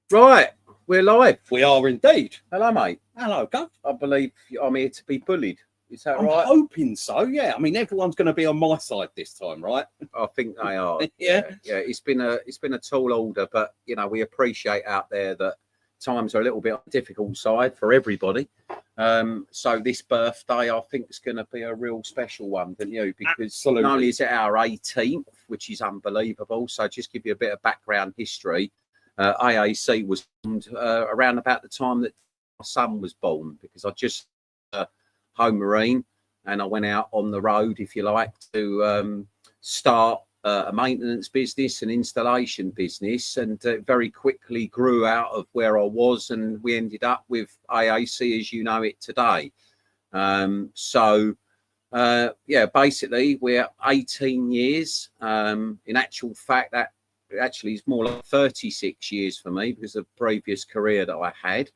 Right, we're live. We are indeed. Hello, mate. Hello, Gov. I believe I'm here to be bullied. Is that I'm right? hoping so, yeah. I mean, everyone's going to be on my side this time, right? I think they are. Yeah. Yeah. It's been a tall order, but you know we appreciate out there that times are a little bit on the difficult side for everybody. So this birthday, I think, is going to be a real special one, don't you? Because Absolutely. not only is it our 18th, which is unbelievable. So just give you a bit of background history. AAC was formed around about the time that my son was born, because I just home marine and I went out on the road, if you like, to start a maintenance business, an installation business, and very quickly grew out of where I was, and we ended up with AAC as you know it today. Yeah, basically we're 18 years. In actual fact, that actually is more like 36 years for me because of the previous career that I had.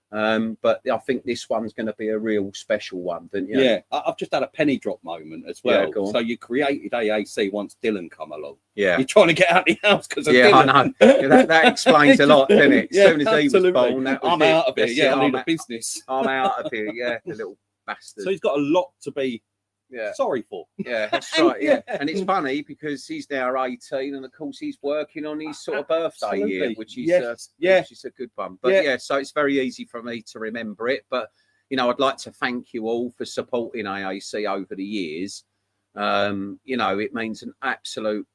But I think this one's going to be a real special one, don't you? Yeah, I've just had a penny drop moment as well. Yeah, go on. So you created AAC once Dylan come along. Yeah. You're trying to get out of the house because of Yeah, Dylan. I know. Yeah, that explains a lot, doesn't it? As Yeah, soon as he was absolutely. born, that was I'm it. out of here. That's Yeah, it. I need a business. I'm out of here. Yeah, the little bastard. So he's got a lot to be Yeah. sorry for. Yeah, that's right. Yeah, and it's funny because he's now 18, and of course he's working on his sort of birthday year, Absolutely. which is Yes. which is a good one. But yeah, so it's very easy for me to remember it. But you know, I'd like to thank you all for supporting AAC over the years. You know, it means an absolute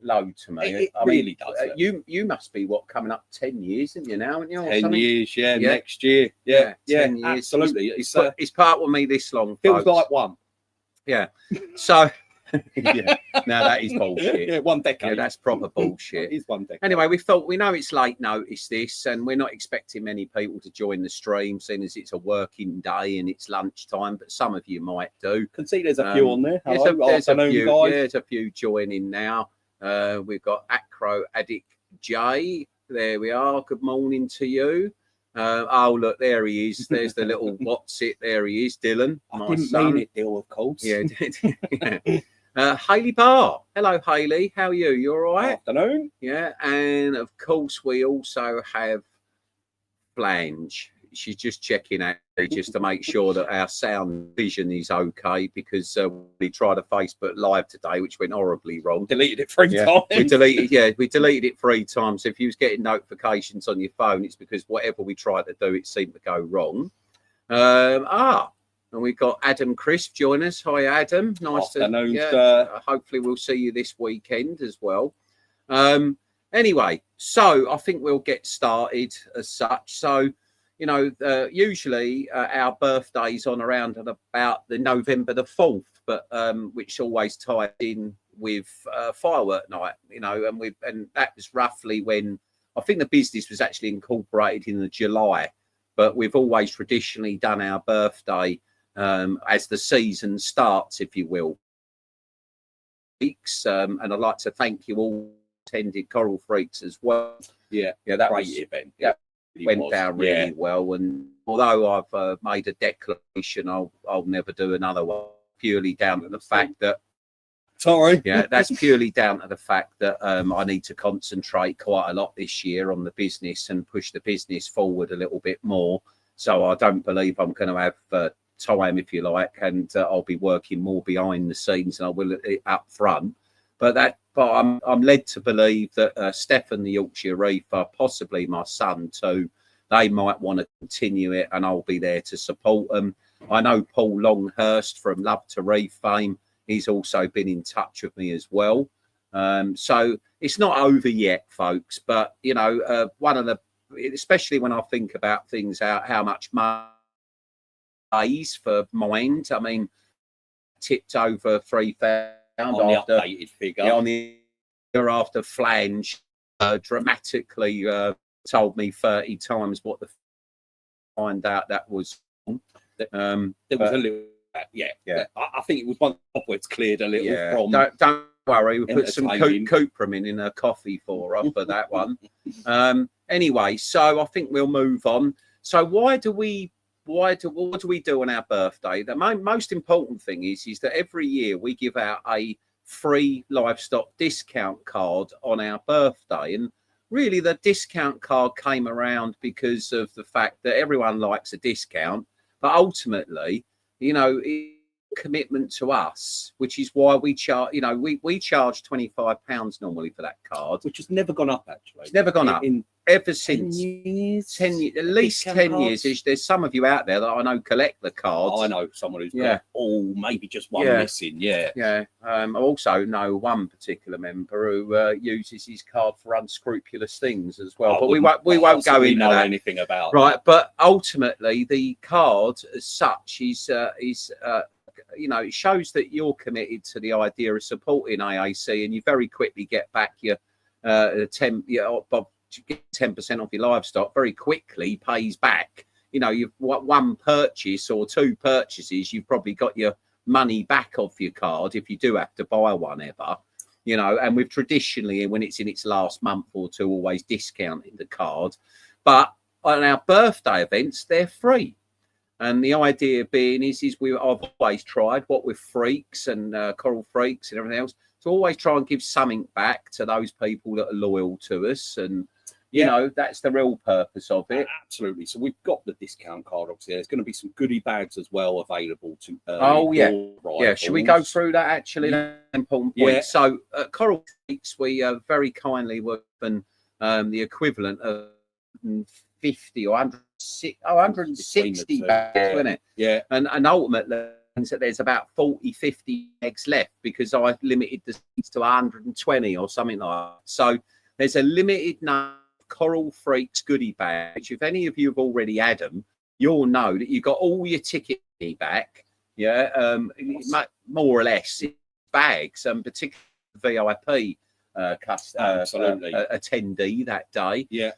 load to me. It really does. You must be coming up 10 years, isn't you now? Aren't you, or 10 something? years, Yeah. next year. Yeah, 10 years. absolutely. It's part with me this long. Feels folks. like one. Yeah. So, yeah. Now that is bullshit. Yeah, 1 decade. Yeah, that's proper bullshit. It is 1 decade. Anyway, we know it's late notice this, and we're not expecting many people to join the stream, seeing as it's a working day and it's lunchtime. But some of you might do. Can see there's a few on there. Hello, there's a afternoon, few. guys. Yeah, there's a few joining now. We've got Acro Addict J. There we are. Good morning to you. Oh, look, there he is. There's the little what's it. There he is, Dylan. I My didn't son. mean it, Dill, of course. Yeah. Hayley Barr. Hello, Hayley. How are you? You all right? Afternoon. Yeah. And of course, we also have Blanche. She's just checking out just to make sure that our sound vision is okay, because we tried a Facebook Live today, which went horribly wrong. Deleted it 3 times. We deleted it 3 times. If you was getting notifications on your phone, it's because whatever we tried to do, it seemed to go wrong. And we've got Adam Crisp join us. Hi, Adam. Nice Afternoon, to. sir. Hopefully, we'll see you this weekend as well. Anyway, so I think we'll get started as such. So, you know, usually our birthday's on around and about the November the 4th, but which always ties in with firework night, you know, and that was roughly when I think the business was actually incorporated in the July, but we've always traditionally done our birthday as the season starts, if you will. And I'd like to thank you all who attended Coral Freaks as well. Yeah, that Great was event. Yeah, It went down really well. And although I've made a declaration, I'll never do another one, purely down to the fact that Sorry. yeah, that's purely down to the fact that I need to concentrate quite a lot this year on the business and push the business forward a little bit more. So I don't believe I'm going to have time, if you like, and I'll be working more behind the scenes than I will up front. But I'm led to believe that Stefan, the Yorkshire Reefer, possibly my son too, they might want to continue it, and I'll be there to support them. I know Paul Longhurst from Love to Reef fame. He's also been in touch with me as well. So it's not over yet, folks. But, you know, one of the, especially when I think about things, how much money pays for Mind. I mean, tipped over 3,000 On the updated figure. Yeah, on the year after Flange dramatically told me 30 times what the find out that was. There was a little, yeah. I think it was one where it's cleared a little from. Don't worry, we put some entertaining. Cuprum in a coffee for her for that one. Anyway, so I think we'll move on. So what do we do on our birthday? The most important thing is that every year we give out a free livestock discount card on our birthday, and really the discount card came around because of the fact that everyone likes a discount, but ultimately, you know, commitment to us, which is why we charge, you know, we charge £25 normally for that card, which has never gone up actually. It's never gone up in ever since 10 years. 10 years, at least 10 cards. years. There's some of you out there that I know collect the cards. I know someone who's Yeah. got maybe just one Yeah. missing. Yeah. Yeah. I also know one particular member who uses his card for unscrupulous things as well. I But we won't go into know that. anything about Right. But ultimately, the card as such is you know, it shows that you're committed to the idea of supporting AAC, and you very quickly get back your 10% off your livestock very quickly pays back. You know, you've one purchase or two purchases, you've probably got your money back off your card if you do have to buy one ever. You know, and we've traditionally, when it's in its last month or two, always discounted the card. But on our birthday events, they're free. And the idea being is I've always tried what with freaks and coral freaks and everything else to always try and give something back to those people that are loyal to us. And, you know, that's the real purpose of it. Absolutely. So we've got the discount card, obviously. There's going to be some goodie bags as well available to. Yeah. Should we go through that actually? Important point. Yeah. So at Coral Freaks, we very kindly were given the equivalent of 50 or 160 bags, wasn't it? Yeah. And ultimately, that there's about 40-50 eggs left because I limited the seats to 120 or something like that. So there's a limited number of Coral Freaks goodie bags, which if any of you have already had them, you'll know that you got all your ticket back. Yeah, more or less bags, and particularly VIP attendee that day. Yeah.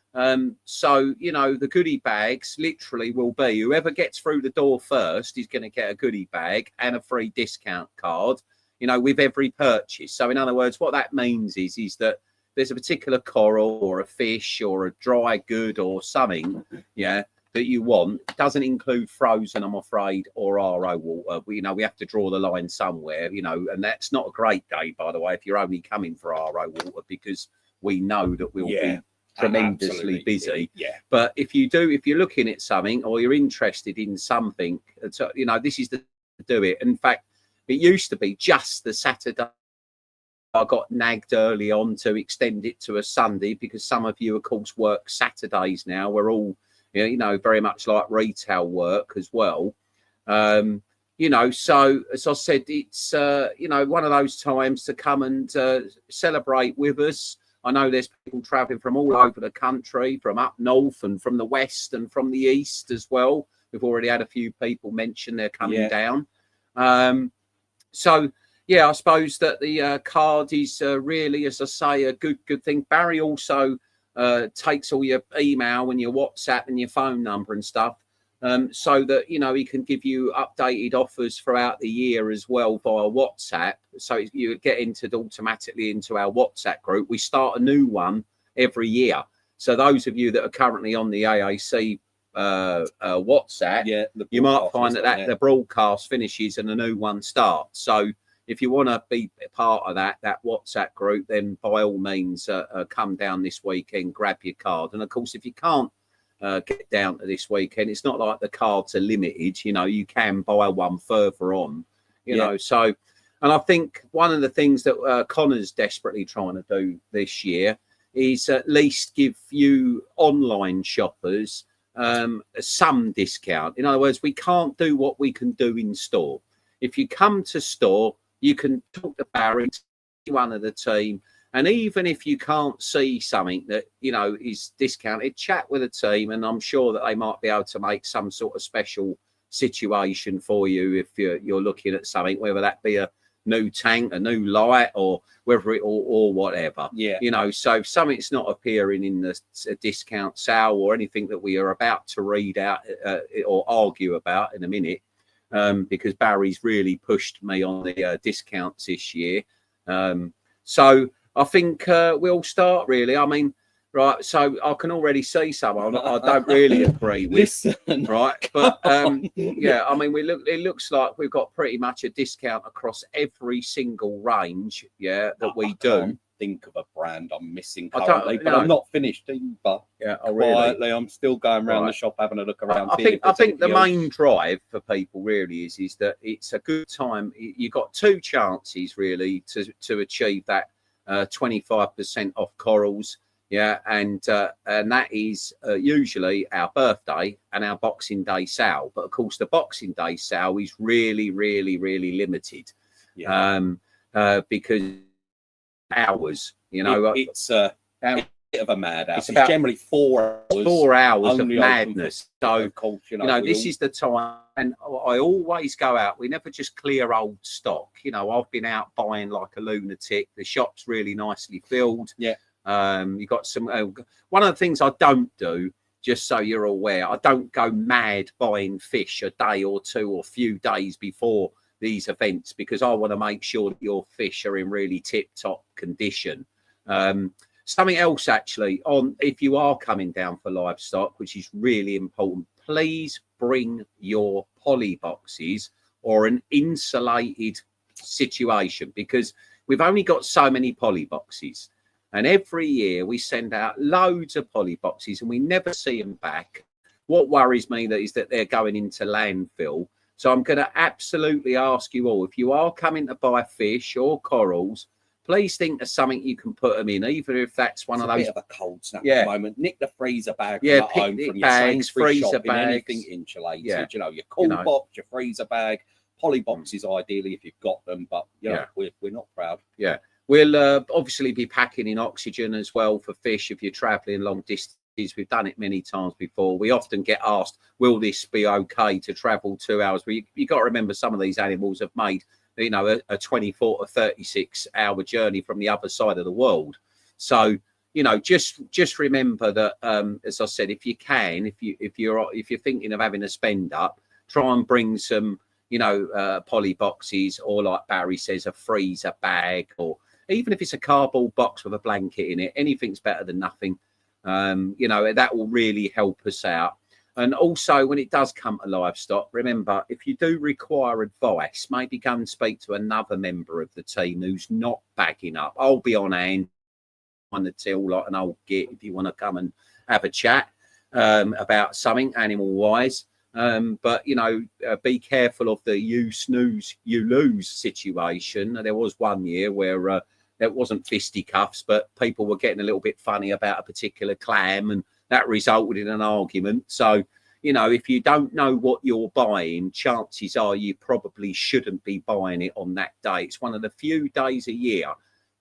So, you know, the goodie bags literally will be whoever gets through the door first is going to get a goodie bag and a free discount card, you know, with every purchase. So in other words, what that means is that there's a particular coral or a fish or a dry good or something, yeah, that you want. It doesn't include frozen, I'm afraid, or RO water. You know, we have to draw the line somewhere, you know, and that's not a great day, by the way, if you're only coming for RO water, because we know that we'll be tremendously busy. Yeah. But if you're looking at something or you're interested in something, you know, this is the to do it. In fact, it used to be just the Saturday. I got nagged early on to extend it to a Sunday because some of you, of course, work Saturdays now. We're all, you know, very much like retail work as well. You know, so as I said, it's, you know, one of those times to come and celebrate with us. I know there's people traveling from all over the country, from up north and from the west and from the east as well. We've already had a few people mention they're coming down. So, yeah, I suppose that the card is really, as I say, a good thing. Barry also takes all your email and your WhatsApp and your phone number and stuff, so that, you know, he can give you updated offers throughout the year as well via WhatsApp. So you get entered automatically into our WhatsApp group. We start a new one every year. So those of you that are currently on the AAC WhatsApp, you might find that the broadcast finishes and a new one starts. So if you want to be part of that WhatsApp group, then by all means come down this weekend, grab your card. And of course, if you can't get down to this weekend, it's not like the cards are limited. You know, you can buy one further on, you know. So, and I think one of the things that Connor's desperately trying to do this year is at least give you online shoppers some discount. In other words, we can't do what we can do in store. If you come to store, you can talk to Barry, one of the team, and even if you can't see something that, you know, is discounted, chat with the team, and I'm sure that they might be able to make some sort of special situation for you if you're looking at something, whether that be a new tank, a new light, or whether it or whatever. Yeah, you know, so if something's not appearing in the discount sale or anything that we are about to read out or argue about in a minute. Because Barry's really pushed me on the discounts this year. So I think we'll start really. I mean, right, so I can already see some I don't really agree with. Listen, right, but yeah, I mean, it looks like we've got pretty much a discount across every single range, that we do. think of a brand I'm missing I don't- currently, but no. I'm not finished either. Yeah, oh, really. Quietly, I'm still going around Right. the shop having a look around. I seeing think if there's the anything else. main drive for people really is that it's a good time. You've got two chances really to achieve that 25% off corals. Yeah, and that is usually our birthday and our Boxing Day sale. But of course, the Boxing Day sale is really, really, really limited. Yeah. Because hours, you know, it's a bit of a madhouse. It's It's about generally 4 hours. 4 hours of only open madness. for- So of course, you know, this is the time, and I always go out. We never just clear old stock. You know, I've been out buying like a lunatic. The shop's really nicely filled. Yeah. You got some. One of the things I don't do, just so you're aware, I don't go mad buying fish a day or two or few days before these events, because I want to make sure that your fish are in really tip-top condition. Something else actually, on if you are coming down for livestock, which is really important, please bring your poly boxes or an insulated situation, because we've only got so many poly boxes, and every year we send out loads of poly boxes and we never see them back. What worries me is that they're going into landfill. So I'm going to absolutely ask you all, if you are coming to buy fish or corals, please think of something you can put them in, even if that's one It's of a those. bit of a cold snap Yeah. at the moment. Nick the freezer bag Yeah, from at home picnic from your bags, Sainsbury's freezer shop in bags. anything insulated. Yeah. You know, your cool You know. box, your freezer bag, poly boxes ideally if you've got them, but you know, Yeah. we're not proud. Yeah, we'll obviously be packing in oxygen as well for fish if you're traveling long distances. We've done it many times before. We often get asked, will this be okay to travel 2 hours? But you got to remember, some of these animals have made, you know, a 24 or 36-hour journey from the other side of the world. So, you know, just remember that, as I said, if you can, if you're thinking of having a spend up, try and bring some, you know, poly boxes, or like Barry says, a freezer bag, or even if it's a cardboard box with a blanket in it. Anything's better than nothing. You know, that will really help us out. And also, when it does come to livestock, remember, if you do require advice, maybe go and speak to another member of the team who's not bagging up. I'll be on hand on the till like an old git if you want to come and have a chat about something animal wise. But you know, be careful of the you snooze you lose situation. There was one year where there wasn't fisticuffs, but people were getting a little bit funny about a particular clam, and that resulted in an argument. So, you know, if you don't know what you're buying, chances are you probably shouldn't be buying it on that day. It's one of the few days a year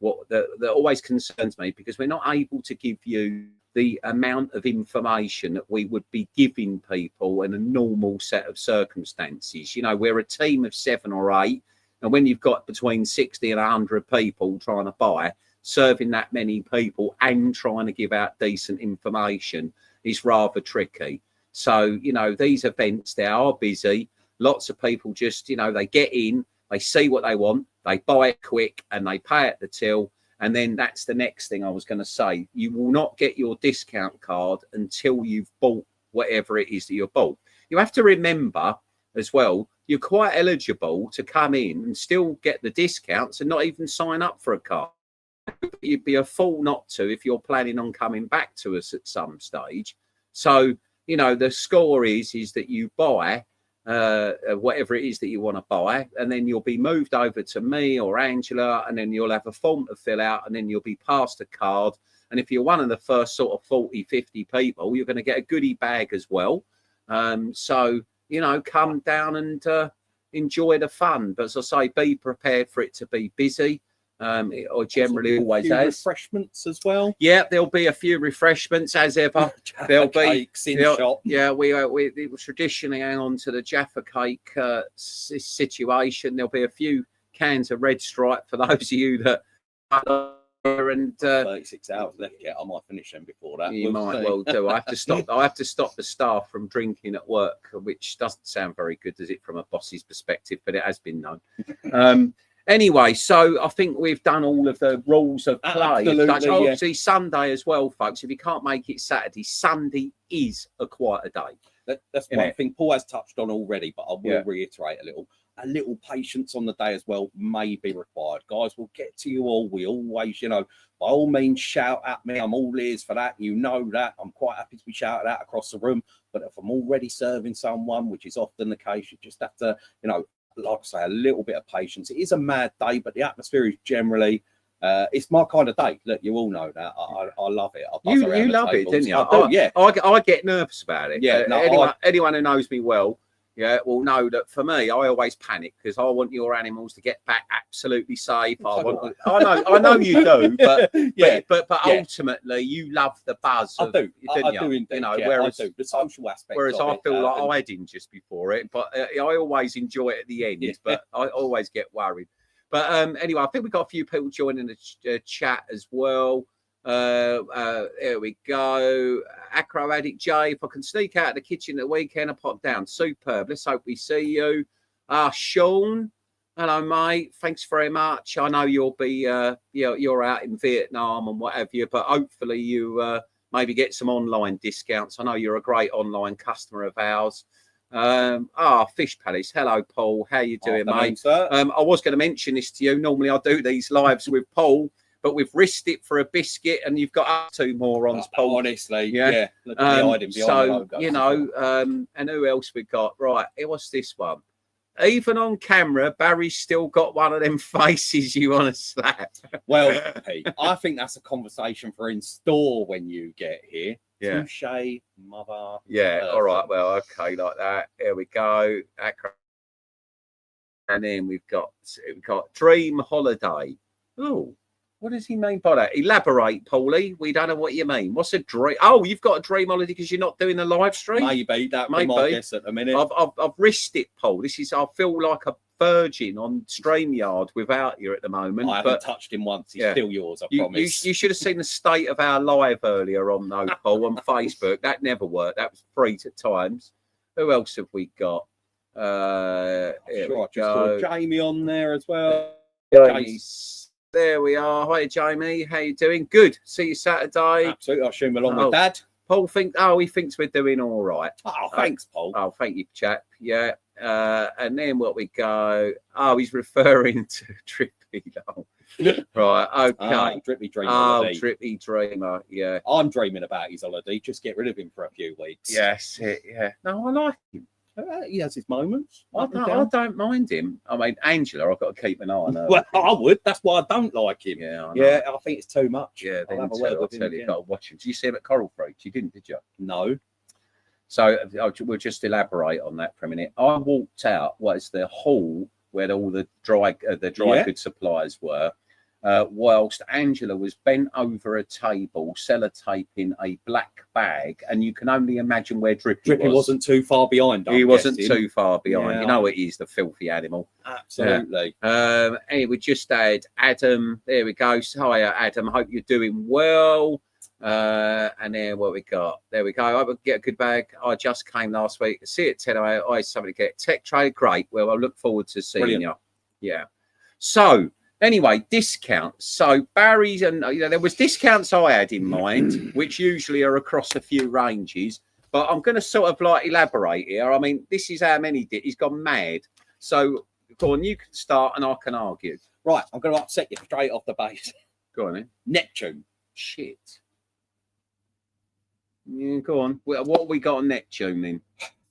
that always concerns me, because we're not able to give you the amount of information that we would be giving people in a normal set of circumstances. You know, we're a team of 7 or 8, and when you've got between 60 and 100 people trying to buy, serving that many people and trying to give out decent information is rather tricky. So, you know, these events, they are busy. Lots of people just, you know, they get in, they see what they want, they buy it quick, and they pay at the till. And then that's the next thing I was going to say. You will not get your discount card until you've bought whatever it is that you've bought. You have to remember as well, you're quite eligible to come in and still get the discounts and not even sign up for a card. You'd be a fool not to if you're planning on coming back to us at some stage. So, you know, the score is that you buy whatever it is that you want to buy, and then you'll be moved over to me or Angela, and then you'll have a form to fill out, and then you'll be passed a card. And if you're one of the first sort of 40, 50 people, you're going to get a goodie bag as well. So, you know, come down and enjoy the fun. But as I say, be prepared for it to be busy. Or generally always has. Refreshments as well. Yeah, there'll be a few refreshments as ever. There'll be cakes in shop. Yeah, we traditionally hang on to the Jaffa cake situation. There'll be a few cans of Red Stripe for those of you that and 36 hours left yet. I might finish them before that. you might well do. I have to stop the staff from drinking at work, which doesn't sound very good, does it, from a boss's perspective? But it has been known. Anyway, so I think we've done all of the rules of play. Absolutely, Obviously, Sunday as well, folks. If you can't make it Saturday, Sunday is a quieter day. That's one thing Paul has touched on already, but I will reiterate a little. a little patience on the day as well may be required. Guys, we'll get to you all. We always, by all means, shout at me. I'm all ears for that. You know that. I'm quite happy to be shouted at across the room. But if I'm already serving someone, which is often the case, you just have to, like I say, a little bit of patience. It is a mad day, but the atmosphere is generally, it's my kind of day. Look, you all know that. I love it. You love it, didn't you? I do, yeah. I get nervous about it. Yeah. Anyone who knows me well, will know that for me, I always panic because I want your animals to get back absolutely safe. I know you do, but but ultimately, you love the buzz. I do indeed. Whereas I do. The social aspect. Whereas I feel like I had in just before it, but I always enjoy it at the end. But I always get worried. But anyway, I think we've got a few people joining the chat as well. Here we go. Acro Addict J, if I can sneak out of the kitchen at the weekend, I pop down. Superb. Let's hope we see you. Sean, hello, mate. Thanks very much. I know you'll be you're out in Vietnam and what have you, but hopefully you maybe get some online discounts. I know you're a great online customer of ours. Fish Palace. Hello, Paul. How you doing, mate? Sir. I was going to mention this to you. Normally I do these lives with Paul, but we've risked it for a biscuit, and you've got up 2 morons, Paul. Honestly, yeah. Look at the item behind the logo. And who else we got? Right, what's this one? Even on camera, Barry's still got one of them faces you want to slap. Well, Pete, I think that's a conversation for in store when you get here. Yeah. Touche, mother. Yeah, all right. Well, okay, like that. Here we go. And then we've got Dream Holiday. Oh. What does he mean by that? Elaborate, Paulie. We don't know what you mean. What's a dream? Oh, you've got a dream holiday because you're not doing the live stream? Maybe. That would be my guess at the minute. I've risked it, Paul. I feel like a virgin on StreamYard without you at the moment. I haven't touched him once. He's still yours, I promise. You should have seen the state of our live earlier on, though, Paul, on Facebook. That never worked. That was free at times. Who else have we got? Sure, I just saw Jamie on there as well. There we are. Hi, Jamie. How you doing? Good. See you Saturday. Absolutely. I assume along with Dad. Paul he thinks we're doing all right. Oh, thanks, Paul. Oh, thank you, chap. Yeah. And then what we go? Oh, he's referring to Drippy. Right. Okay. Drippy Dreamer. Oh, Drippy Dreamer. Yeah. I'm dreaming about his holiday. Just get rid of him for a few weeks. Yes. Yeah. No, I like him. He has his moments. I don't mind him. I mean, Angela, I've got to keep an eye on her. Well, I would. That's why I don't like him. Yeah, I think it's too much. Yeah, I'll have a word with him. You've got to watch him. Did you see him at Coral Fruits? You didn't, did you? No. So we'll just elaborate on that for a minute. I walked out. What is the hall where all the dry goods suppliers were? Whilst Angela was bent over a table sellotaping a black bag, and you can only imagine where Drippy was. Wasn't too far behind. He wasn't too far behind. Yeah. You know it is, the filthy animal. Absolutely. Anyway, we just had Adam. There we go. Hiya, Adam. Hope you're doing well. And then what we got? There we go. I would get a good bag. I just came last week. See it 10 I somebody get tech trade. Great. Well, I look forward to seeing you. Yeah. So anyway, discounts. So Barry's, and there was discounts I had in mind, which usually are across a few ranges. But I'm going to sort of like elaborate here. I mean, this is how many did. He's gone mad. So go on, you can start and I can argue. Right, I'm going to upset you straight off the base. Go on, then. Neptune. Shit. Yeah, go on. What we got on Neptune then?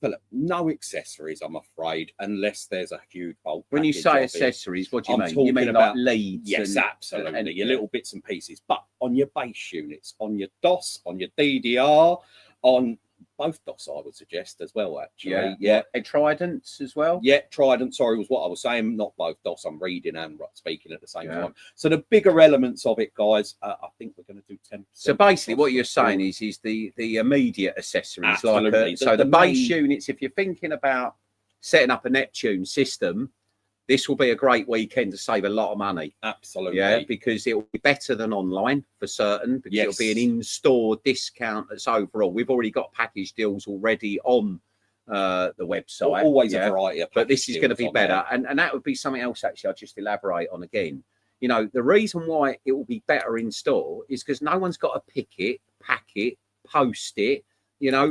But look, no accessories, I'm afraid, unless there's a huge bulk. When you say accessories, what do you mean? You mean about like leads? Yes, absolutely. Your little bits and pieces. But on your base units, on your DOS, on your DDR, on both DOS, I would suggest as well, actually. Yeah. And Tridents as well? Yeah, Trident, sorry, was what I was saying. Not both DOS, I'm reading and speaking at the same time. So the bigger elements of it, guys, I think we're going to do 10%. So basically what you're saying is the immediate accessories. Absolutely. Like the base units, if you're thinking about setting up a Neptune system, this will be a great weekend to save a lot of money. Absolutely. Yeah, because it will be better than online for certain, because it'll be an in-store discount that's overall. We've already got package deals already on the website. Always a variety of but this is going to be better. And that would be something else, actually, I'll just elaborate on again. You know, the reason why it will be better in store is because no one's got to pick it, pack it, post it,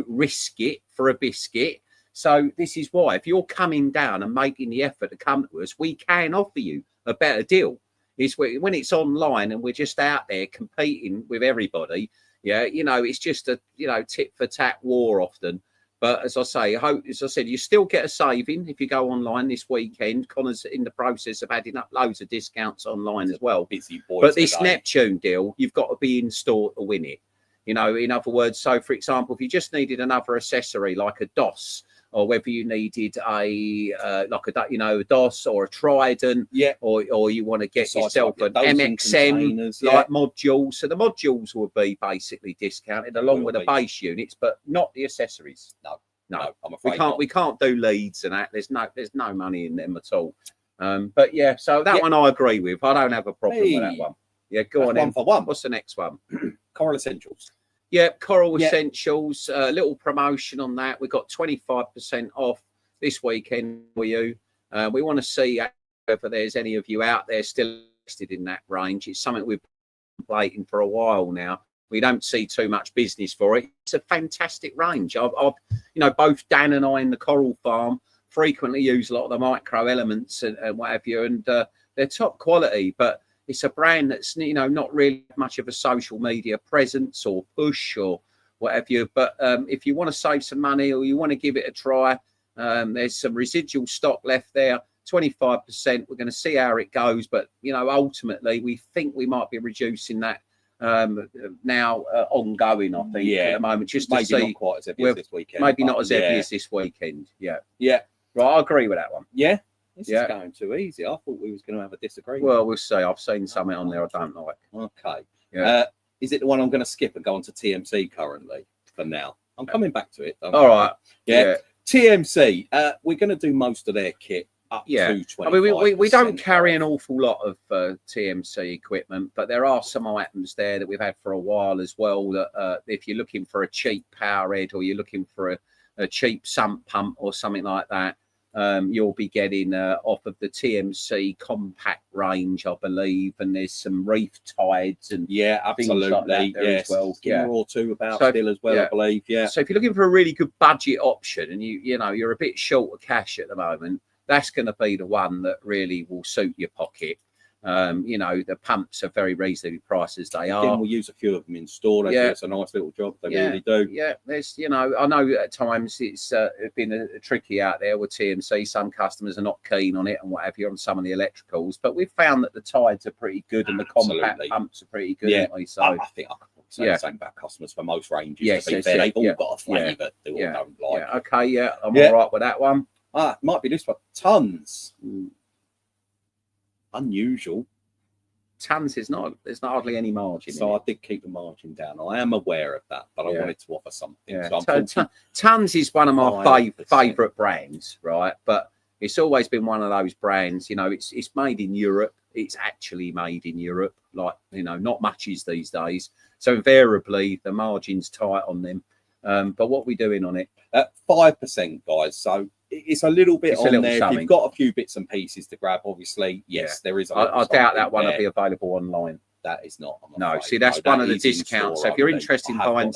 risk it for a biscuit. So this is why, if you're coming down and making the effort to come to us, we can offer you a better deal. It's when it's online and we're just out there competing with everybody. Yeah, you know, it's just a tit for tat war often. But as I say, as I said, you still get a saving if you go online this weekend. Connor's in the process of adding up loads of discounts online as well. Busy boys. But this today. Neptune deal, you've got to be in store to win it. You know, in other words, so for example, if you just needed another accessory like a DOS, or whether you needed a a DOS or a Trident, yeah, or you want to get Besides, yourself like an MXM containers, like modules. So the modules will be basically discounted along with the be. base units, but not the accessories. No, I'm afraid we can't do leads and that. There's no money in them at all. But yeah, so that one I agree with. I don't have a problem with that one. Yeah, go on. One for one. What's the next one? Coral Essentials. Yeah, Coral Essentials. A little promotion on that. We've got 25% off this weekend for you. We want to see whether there's any of you out there still interested in that range. It's something we've been contemplating for a while now. We don't see too much business for it. It's a fantastic range. I've both Dan and I in the Coral Farm frequently use a lot of the micro elements and what have you, and they're top quality. But it's a brand that's not really much of a social media presence or push or what have you. But if you want to save some money or you want to give it a try, there's some residual stock left there. 25%. We're going to see how it goes, but ultimately we think we might be reducing that now ongoing. I think at the moment, just to see, not quite as heavy as this weekend. Maybe not as heavy as this weekend. Yeah. Right, I agree with that one. Yeah. This is going too easy. I thought we was going to have a disagreement. Well, we'll see. I've seen something on there I don't like. Okay. Yeah. Is it the one I'm going to skip and go on to TMC currently for now? I'm coming back to it. All right. Yeah. TMC. We're going to do most of their kit up to 25%. I mean, we don't carry an awful lot of TMC equipment, but there are some items there that we've had for a while as well. That if you're looking for a cheap power head or you're looking for a cheap sump pump or something like that, you'll be getting off of the TMC compact range, I believe, and there's some reef tides and absolutely, like as well. Skimmer or two about still as well, I believe. Yeah. So if you're looking for a really good budget option and you're a bit short of cash at the moment, that's going to be the one that really will suit your pocket. The pumps are very reasonably priced as they are. We'll use a few of them in store. They do us a nice little job. They really do. Yeah, there's, I know at times it's been tricky out there with TMC. Some customers are not keen on it and what have you on some of the electricals, but we've found that the tides are pretty good and the compact pumps are pretty good. Yeah, so I think I could say the same about customers for most ranges. To be fair, they've all got a flavour they all don't like. Yeah, okay, I'm all right with that one. It might be this one. Tons. Unusual. Tons there's not hardly any margin. So I did keep the margin down. I am aware of that, but I wanted to offer something. Yeah. So Tons is one of my favourite brands, right? But it's always been one of those brands, it's made in Europe. It's actually made in Europe, like, not much is these days. So invariably the margin's tight on them. But what are we doing on it? 5%, guys. So it's a little bit on there. Something. If you've got a few bits and pieces to grab, obviously, there is. I doubt that one will be available online. That is not. No, see, that's one of the discounts. So if you're interested in buying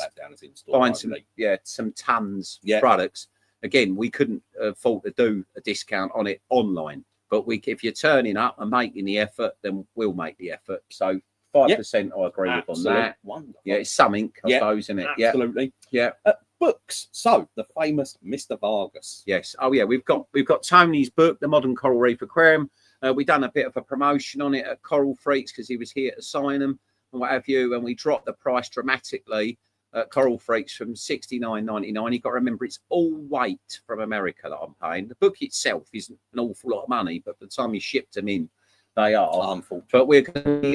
some Tons products, again, we couldn't afford to do a discount on it online. But if you're turning up and making the effort, then we'll make the effort. So 5%, I agree with on that. Wonderful. Yeah, it's something, I suppose, isn't it? Absolutely. Yeah. Books. So the famous Mr. Vargas. Yes. Oh yeah, we've got Tony's book, The Modern Coral Reef Aquarium. We've done a bit of a promotion on it at Coral Freaks because he was here to sign them and what have you, and we dropped the price dramatically at Coral Freaks from $69.99. You've got to remember it's all weight from America that I'm paying. The book itself isn't an awful lot of money, but by the time you shipped them in, they are. But we're going to be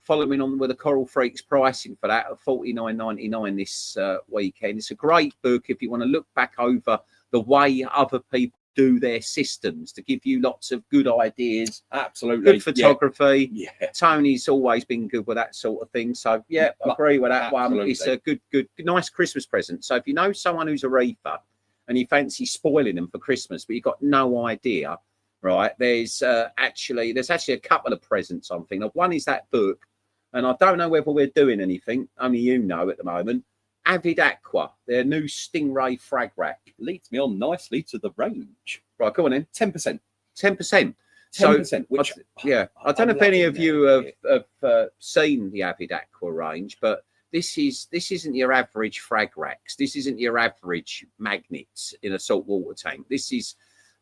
following on with the Coral Freaks pricing for that at $49.99 this weekend. It's a great book if you want to look back over the way other people do their systems to give you lots of good ideas. Absolutely. Good photography. Yeah. Tony's always been good with that sort of thing. So, I agree with that one. It's a good, nice Christmas present. So if you know someone who's a reefer and you fancy spoiling them for Christmas, but you've got no idea, right, there's actually a couple of presents I'm thinking of. One is that book, and I don't know whether we're doing anything, only at the moment, Avid Aqua, their new Stingray frag rack. Leads me on nicely to the range. Right, go on in. 10%. 10%. So, 10%. Which, I don't know if any of you have seen the Avid Aqua range, but this isn't your average frag racks. This isn't your average magnets in a saltwater tank. This is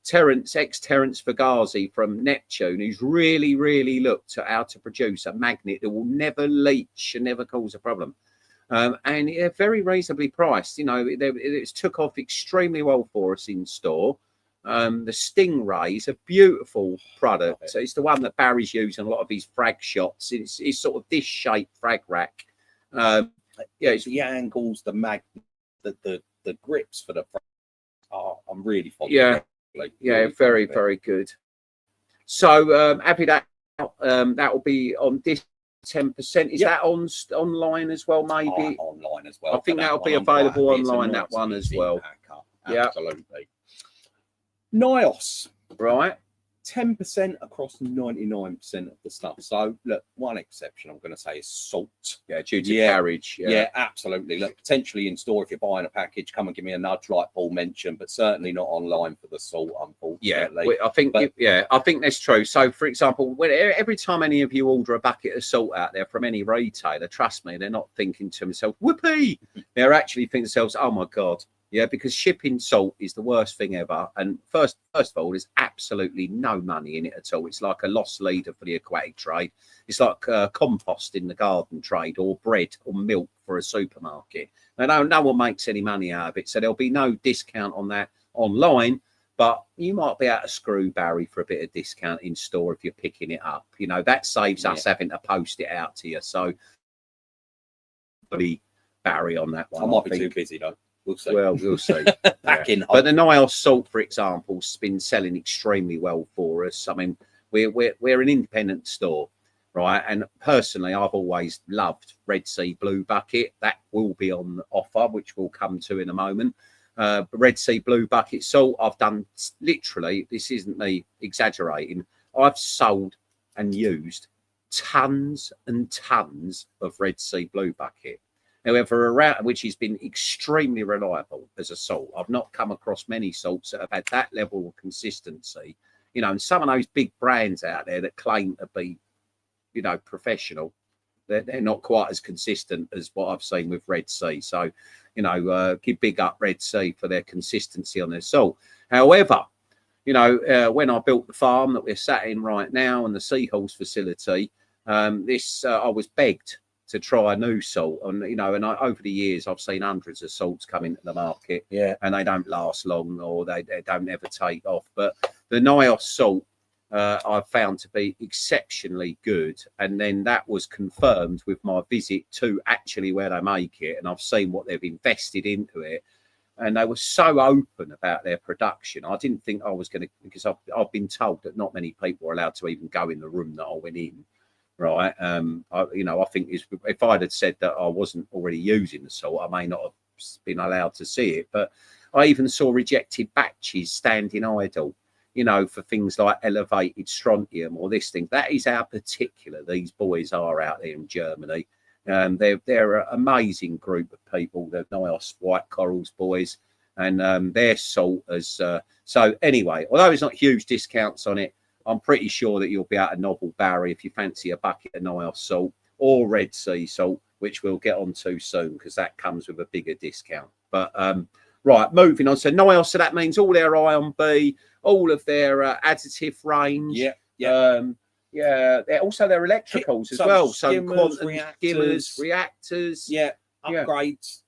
Terence Fugazi from Neptune, who's really looked at how to produce a magnet that will never leach and never cause a problem. And very reasonably priced. You know, it's took off extremely well for us in store. The Stingray is a beautiful product. So it's the one that Barry's using a lot of his frag shots. It's sort of this shaped frag rack. It's the angles, the magnet, the grips for the frag. Oh, I'm really fond of it. Very good. So happy that will be on this 10%. Is that online as well? Maybe online as well. I think that'll be available online. That one as well. Absolutely. NIOS, right? 10% across 99% of the stuff. So look, one exception I'm going to say is salt. Yeah, due to carriage. Yeah, absolutely. Look, potentially in store if you're buying a package, come and give me a nudge like Paul mentioned, but certainly not online for the salt, unfortunately. Yeah, I think that's true. So for example, every time any of you order a bucket of salt out there from any retailer, trust me, they're not thinking to themselves, whoopee. They're actually thinking to themselves, oh my God. Yeah, because shipping salt is the worst thing ever. And first of all, there's absolutely no money in it at all. It's like a lost leader for the aquatic trade. It's like compost in the garden trade, or bread or milk for a supermarket. Now, no one makes any money out of it. So there'll be no discount on that online. But you might be able to screw Barry for a bit of discount in store if you're picking it up. You know, that saves us having to post it out to you. So, Barry on that one. I might be too busy, though. We'll see. Well, we'll see. Back in. But the NIOS salt, for example, has been selling extremely well for us. I mean, we're an independent store, right? And personally, I've always loved Red Sea Blue Bucket. That will be on offer, which we'll come to in a moment. Red Sea Blue Bucket salt, I've done literally, this isn't me exaggerating, I've sold and used tons and tons of Red Sea Blue Bucket. However, which has been extremely reliable as a salt. I've not come across many salts that have had that level of consistency. You know, and some of those big brands out there that claim to be, you know, professional, they're not quite as consistent as what I've seen with Red Sea. So, you know, give big up Red Sea for their consistency on their salt. However, you know, when I built the farm that we're sat in right now and the Seahorse facility, I was begged to try a new salt, and you know, and over the years I've seen hundreds of salts come into the market, and they don't last long, or they don't ever take off. But the NIOS salt I've found to be exceptionally good, and then that was confirmed with my visit to actually where they make it, and I've seen what they've invested into it, and they were so open about their production. I didn't think I was going to, because I've been told that not many people are allowed to even go in the room that I went in. Right, I think if I'd had said that I wasn't already using the salt, I may not have been allowed to see it. But I even saw rejected batches standing idle, you know, for things like elevated strontium or this thing. That is how particular these boys are out there in Germany. They're an amazing group of people, the NIOS White Corals boys, and their salt as so. Anyway, although it's not huge discounts on it, I'm pretty sure that you'll be able to nobble Barry if you fancy a bucket of NIOS salt or Red Sea salt, which we'll get on to soon because that comes with a bigger discount. But right, moving on. So NIOS, so that means all their Ion B, all of their additive range. Also their electricals as well. So skimmers, reactors. Upgrades.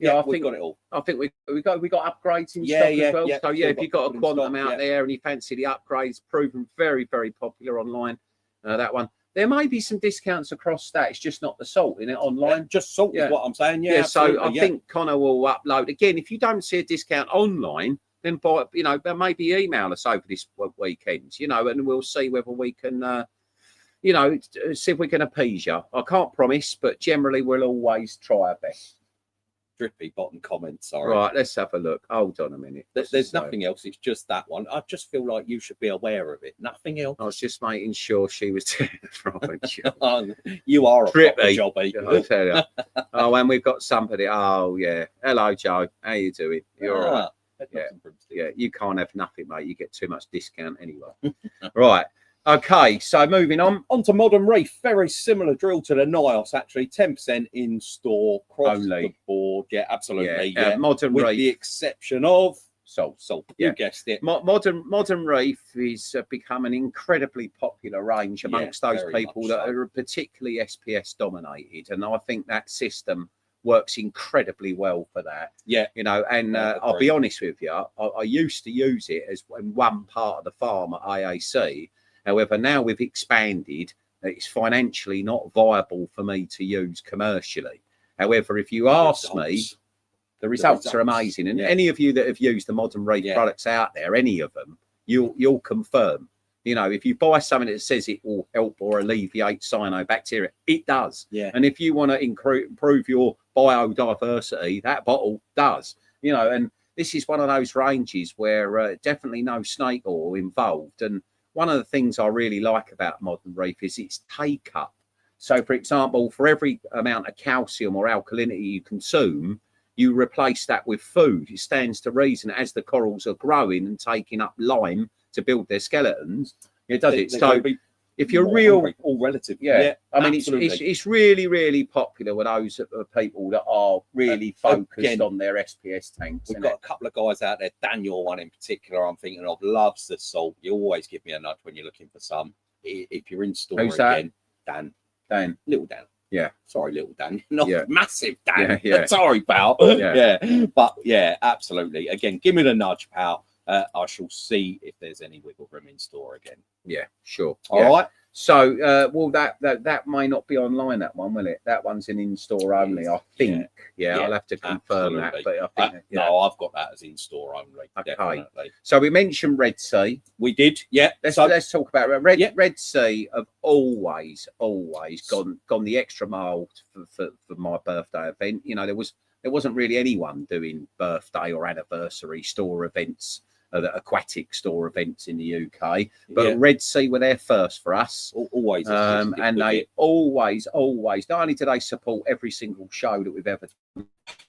I we've think got it all. I think we got upgrades in stock as well. So if you've got a Quantum out there and you fancy the upgrades, proven very, very popular online. That one. There may be some discounts across that. It's just not the salt in it online. Just salt is what I'm saying. So I think Connor will upload again. If you don't see a discount online, then maybe email us over this weekend, and we'll see whether we can see if we can appease you. I can't promise, but generally we'll always try our best. drippy bottom comment. Sorry. Right, let's have a look. Hold on a minute. There's nothing else. It's just that one. I just feel like you should be aware of it. Nothing else. I was just making sure she was from You are a proper Drippy. jobby. I tell you. Oh, and we've got somebody. Oh, yeah. Hello, Joe. How you doing? You're all right. Yeah. Yeah, you can't have nothing, mate. You get too much discount anyway. Right. Okay, so moving on. On to Modern Reef. Very similar drill to the Nios, actually. 10% in store, across Only. the board. Yeah, absolutely. Yeah, Yeah. Modern With Reef. the exception of Salt. You Yeah. guessed it. Modern Reef is become an incredibly popular range amongst those very people much that so. are particularly SPS dominated, and I think that system works incredibly well for that. Yeah. You know, and I I'll agree. be honest with you, I used to use it as in one part of the farm at AAC. However, now we've expanded, it's financially not viable for me to use commercially. However, if you ask me, the results are amazing. And any of you that have used the Modern Reef products out there, any of them, you'll confirm. You know, if you buy something that says it will help or alleviate cyanobacteria, it does. Yeah. And if you want to improve your biodiversity, that bottle does. You know, and this is one of those ranges where definitely no snake oil involved. And one of the things I really like about Modern Reef is its take up. So, for example, for every amount of calcium or alkalinity you consume, you replace that with food. It stands to reason as the corals are growing and taking up lime to build their skeletons. It does it. So if you're real, all relative. I mean, absolutely. it's really, really popular with those people that are really focused Again, on their SPS tanks. We've got a couple of guys out there. Daniel, one in particular, I'm thinking of, loves the salt. You always give me a nudge when you're looking for some. If you're in store Who's that? again, Dan. Little Dan. Yeah. Sorry, little Dan. Not massive Dan. Yeah. Sorry, pal. Yeah. But yeah, absolutely. Again, give me the nudge, pal. I shall see if there's any wiggle room in store again. Yeah, sure. All right. So, well, that may not be online. That one, will it? That one's in store only, I think. Yeah, I'll have to confirm that. But I think no, I've got that as in store only. Okay. Definitely. So we mentioned Red Sea. We did. Yeah. Let's talk about Red Sea. Have always gone the extra mile for my birthday event. You know, there wasn't really anyone doing birthday or anniversary store events. The aquatic store events in the UK, but Red Sea were there first for us. Always, and they always, not only do they support every single show that we've ever done.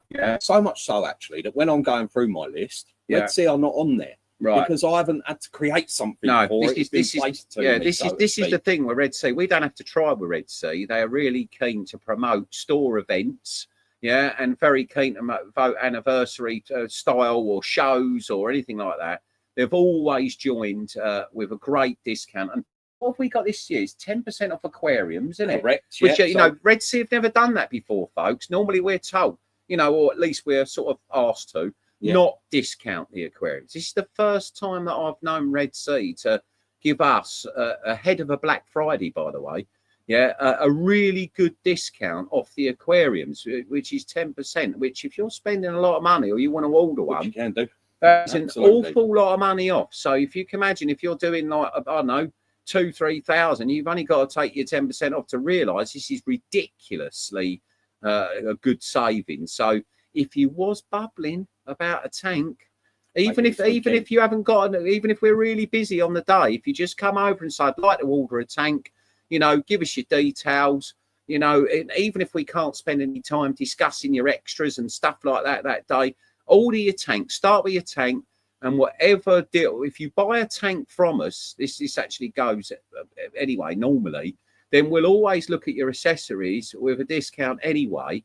Yeah, so much so actually that when I'm going through my list, Red Sea are not on there, right? Because I haven't had to create something. No, for this is the thing with Red Sea. We don't have to try with Red Sea. They are really keen to promote store events. Yeah, and very keen to vote anniversary style or shows or anything like that. They've always joined with a great discount. And what have we got this year? It's 10% off aquariums, isn't it? Correct. Which, you know, Red Sea have never done that before, folks. Normally we're told, you know, or at least we're sort of asked to not discount the aquariums. This is the first time that I've known Red Sea to give us, ahead of a Black Friday, by the way, a really good discount off the aquariums, which is 10%, which if you're spending a lot of money or you want to order one, you can do. That's an awful lot of money off. So if you can imagine, if you're doing like, I don't know, 2,000-3,000, you've only got to take your 10% off to realise this is ridiculously a good saving. So if you was bubbling about a tank, even if you haven't got, even if we're really busy on the day, if you just come over and say, I'd like to order a tank, you know, give us your details, you know, even if we can't spend any time discussing your extras and stuff like that day, order your tank, start with your tank, and whatever deal, if you buy a tank from us, this actually goes anyway, normally, then we'll always look at your accessories with a discount anyway.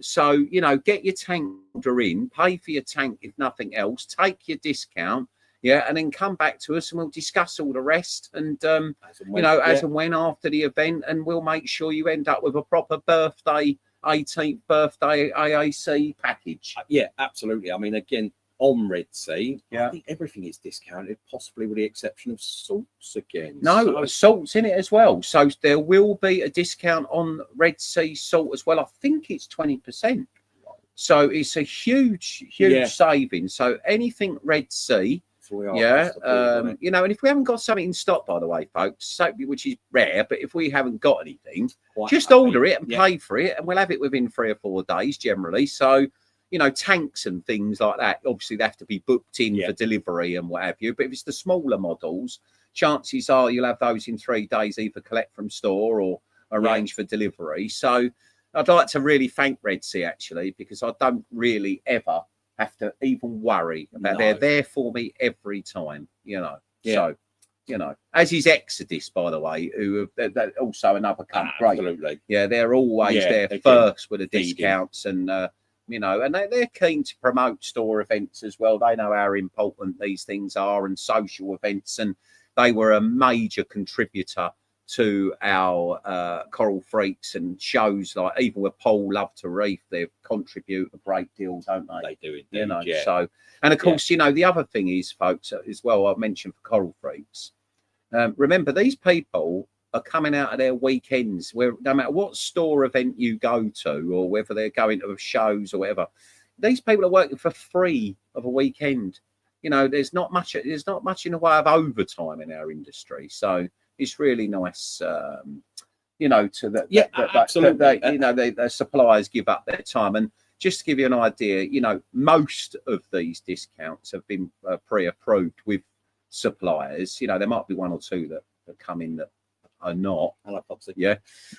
So, you know, get your tank order in, pay for your tank if nothing else, take your discount. And then come back to us and we'll discuss all the rest. And, you know, as and when after the event, and we'll make sure you end up with a proper birthday, 18th birthday AAC package. Yeah, absolutely. I mean, again, on Red Sea, I think everything is discounted, possibly with the exception of salts again. No, salt's in it as well. So there will be a discount on Red Sea salt as well. I think it's 20%. So it's a huge saving. So anything Red Sea, We are Yeah, across the board, wasn't you know, and if we haven't got something in stock, by the way, folks, so, which is rare, but if we haven't got anything, Quite just happy. order it and Yeah. pay for it, and we'll have it within 3 or 4 days generally. So, you know, tanks and things like that, obviously they have to be booked in Yeah. for delivery and what have you. But if it's the smaller models, chances are you'll have those in 3 days, either collect from store or arrange for delivery. So I'd like to really thank Red Sea actually, because I don't really ever have to even worry about. No. They're there for me every time, you know. Yeah. So, you know, as is Exodus, by the way, who are also another company. Great. Absolutely. Yeah, they're always Yeah, there again, first with the feeding. discounts, and you know, and they're keen to promote store events as well. They know how important these things are, and social events, and they were a major contributor to our Coral Freaks and shows, like even with Paul Love to Reef, they contribute a great deal, don't they? They do indeed. You know, yeah. so, and of course, you know, the other thing is, folks, as well, I've mentioned for Coral Freaks, remember, these people are coming out of their weekends, where no matter what store event you go to, or whether they're going to shows or whatever, these people are working for free of a weekend. You know, there's not much in the way of overtime in our industry, so it's really nice, you know, to that. Absolutely. You know, the suppliers give up their time. And just to give you an idea, you know, most of these discounts have been pre-approved with suppliers. You know, there might be 1 or 2 that come in that are not. Hello, Popsy. Yeah.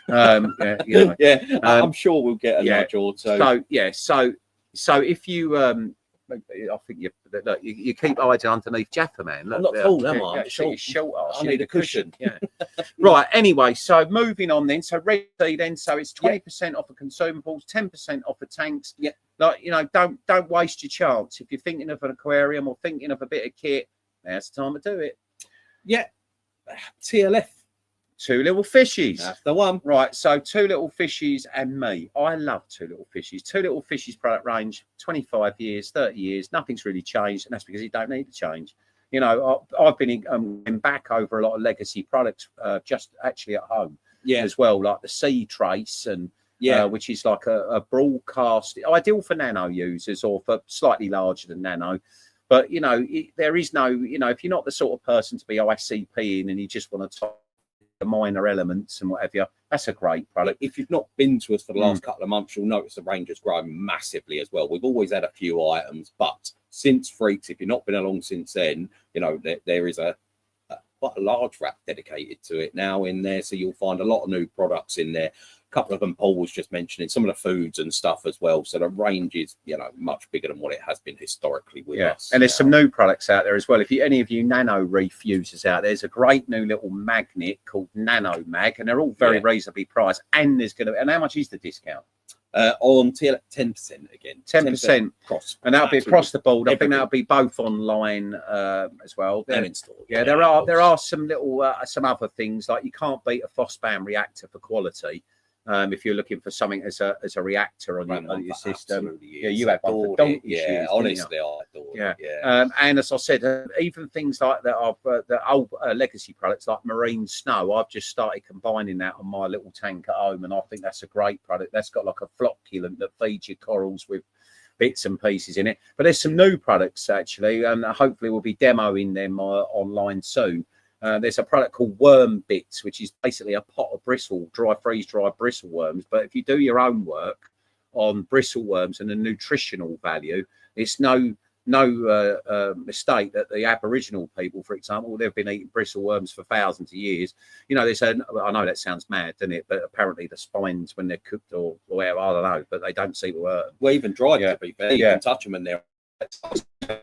Yeah, you know. Yeah, I'm sure we'll get a nudge or two. So yeah, so if you I think you keep hiding underneath Jaffa, man. I'm not tall, am I? I'm short arse. I You need a cushion. Yeah. Right. Anyway, so moving on then. So Red Sea then. So it's 20% off of consumables, 10% off of tanks. Yeah. Like, you know, don't waste your chance. If you're thinking of an aquarium or thinking of a bit of kit, now's the time to do it. Yeah. TLF. 2 Little Fishies. That's the one. Right, so 2 Little Fishies and me. I love 2 Little Fishies. 2 Little Fishies product range, 25 years, 30 years. Nothing's really changed, and that's because you don't need to change. You know, I've been back over a lot of legacy products just actually at home as well, like the Sea Trace, and which is like a broadcast, ideal for nano users or for slightly larger than nano. But, you know, there is no, you know, if you're not the sort of person to be ICPing and you just want to talk the minor elements and whatever, that's a great product. If you've not been to us for the last couple of months, you'll notice the range has grown massively as well. We've always had a few items, but since Freaks, if you've not been along since then, you know, there is quite a large wrap dedicated to it now in there. So you'll find a lot of new products in there. A couple of them Paul was just mentioning, some of the foods and stuff as well. So the range is, you know, much bigger than what it has been historically with us. And there's some new products out there as well. If any of you Nano Reef users out there, there's a great new little magnet called Nano Mag, and they're all very reasonably priced. And there's going to, and how much is the discount? On 10% again. 10% across, and that'll be across the board. I think Everything. that'll be both online as well. And in store. Yeah, there are some little some other things, like you can't beat a Phospham reactor for quality. If you're looking for something as a reactor on your system, yeah, you have one for donkey's years, honestly, I adore it. And as I said, even things like that are the old legacy products like Marine Snow. I've just started combining that on my little tank at home, and I think that's a great product. That's got like a flocculant that feeds your corals with bits and pieces in it. But there's some new products actually, and hopefully we'll be demoing them online soon. There's a product called Worm Bits, which is basically a pot of freeze-dried bristle worms. But if you do your own work on bristle worms and the nutritional value, it's no mistake that the Aboriginal people, for example, they've been eating bristle worms for thousands of years. You know, I know that sounds mad, doesn't it? But apparently the spines, when they're cooked or whatever, I don't know, but they don't seem to hurt. Well, even dried, to be fair, you can touch them and they're...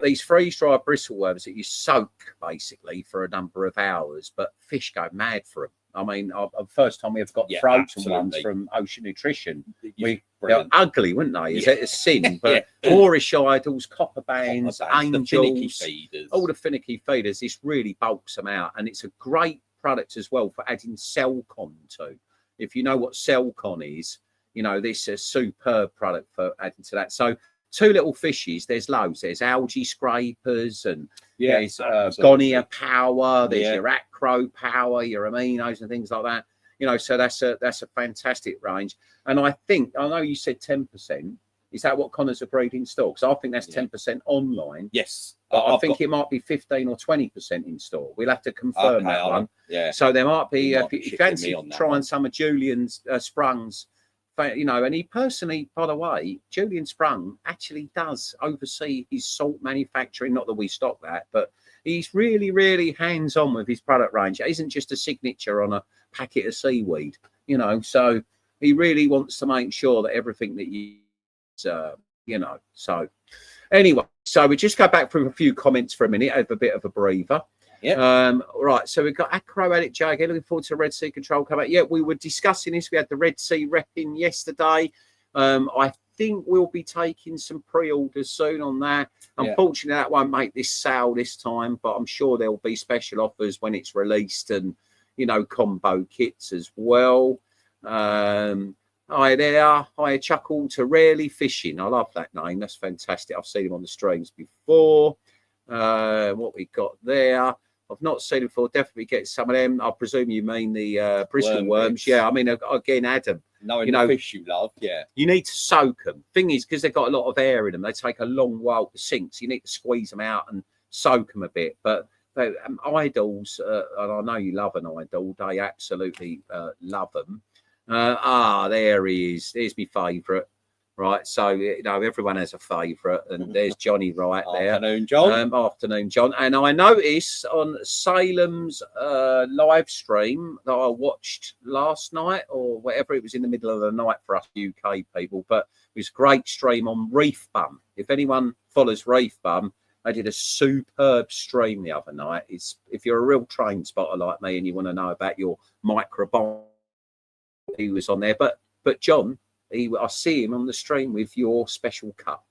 These freeze-dried bristle worms that you soak basically for a number of hours, but fish go mad for them. I mean, the first time we've got frozen ones from Ocean Nutrition, they're ugly, weren't they? Is it a sin? But Moorish idols, copper bands, angels, all the finicky feeders, this really bulks them out. And it's a great product as well for adding Cellcon to. If you know what Cellcon is, you know, this is a superb product for adding to that. So 2 Little Fishies, there's loads. There's algae scrapers, and there's Gonia Power, there's your Acro Power, your aminos and things like that. You know, so that's a fantastic range. And I know you said 10%. Is that what Connor's agreed in store? Because I think that's 10% online. Yes. but I I've think got- it might be 15 or 20% in store. We'll have to confirm that one. Yeah. So there might be, You might if be you shifting fancy me on that trying one. some of Julian's Sprung's, you know, and he personally, by the way, Julian Sprung actually does oversee his salt manufacturing. Not that we stock that, but he's really, really hands-on with his product range. It isn't just a signature on a packet of seaweed, you know. So he really wants to make sure that everything that you, you know. So anyway, so we just go back through a few comments for a minute, have a bit of a breather. Yeah. Right, so we've got Acro Addict J again, looking forward to Red Sea Control come out. Yeah, we were discussing this. We had the Red Sea repping yesterday. I think we'll be taking some pre-orders soon on that. Yeah. Unfortunately, that won't make this sale this time, but I'm sure there'll be special offers when it's released, and, you know, combo kits as well. Hi there. Hi, Chuckle to Rarely Fishing. I love that name. That's fantastic. I've seen him on the streams before. What we got there. I've not seen them before. Definitely get some of them. I presume you mean the Bristol worms. Yeah, I mean, again, Adam. Knowing you know, the fish you love, yeah. You need to soak them. Thing is, because they've got a lot of air in them, they take a long while to sink. So you need to squeeze them out and soak them a bit. But idols, and I know you love an idol, they absolutely love them. There he is. There's my favourite. Right, so, you know, everyone has a favourite, and there's Johnny right there. Afternoon, John. Afternoon, John. And I noticed on Salem's live stream that I watched last night, or whatever, it was in the middle of the night for us UK people, but it was a great stream on Reef Bum. If anyone follows Reef Bum, they did a superb stream the other night. It's, if you're a real train spotter like me and you want to know about your microbiome, he was on there. But John, I see him on the stream with your special cup,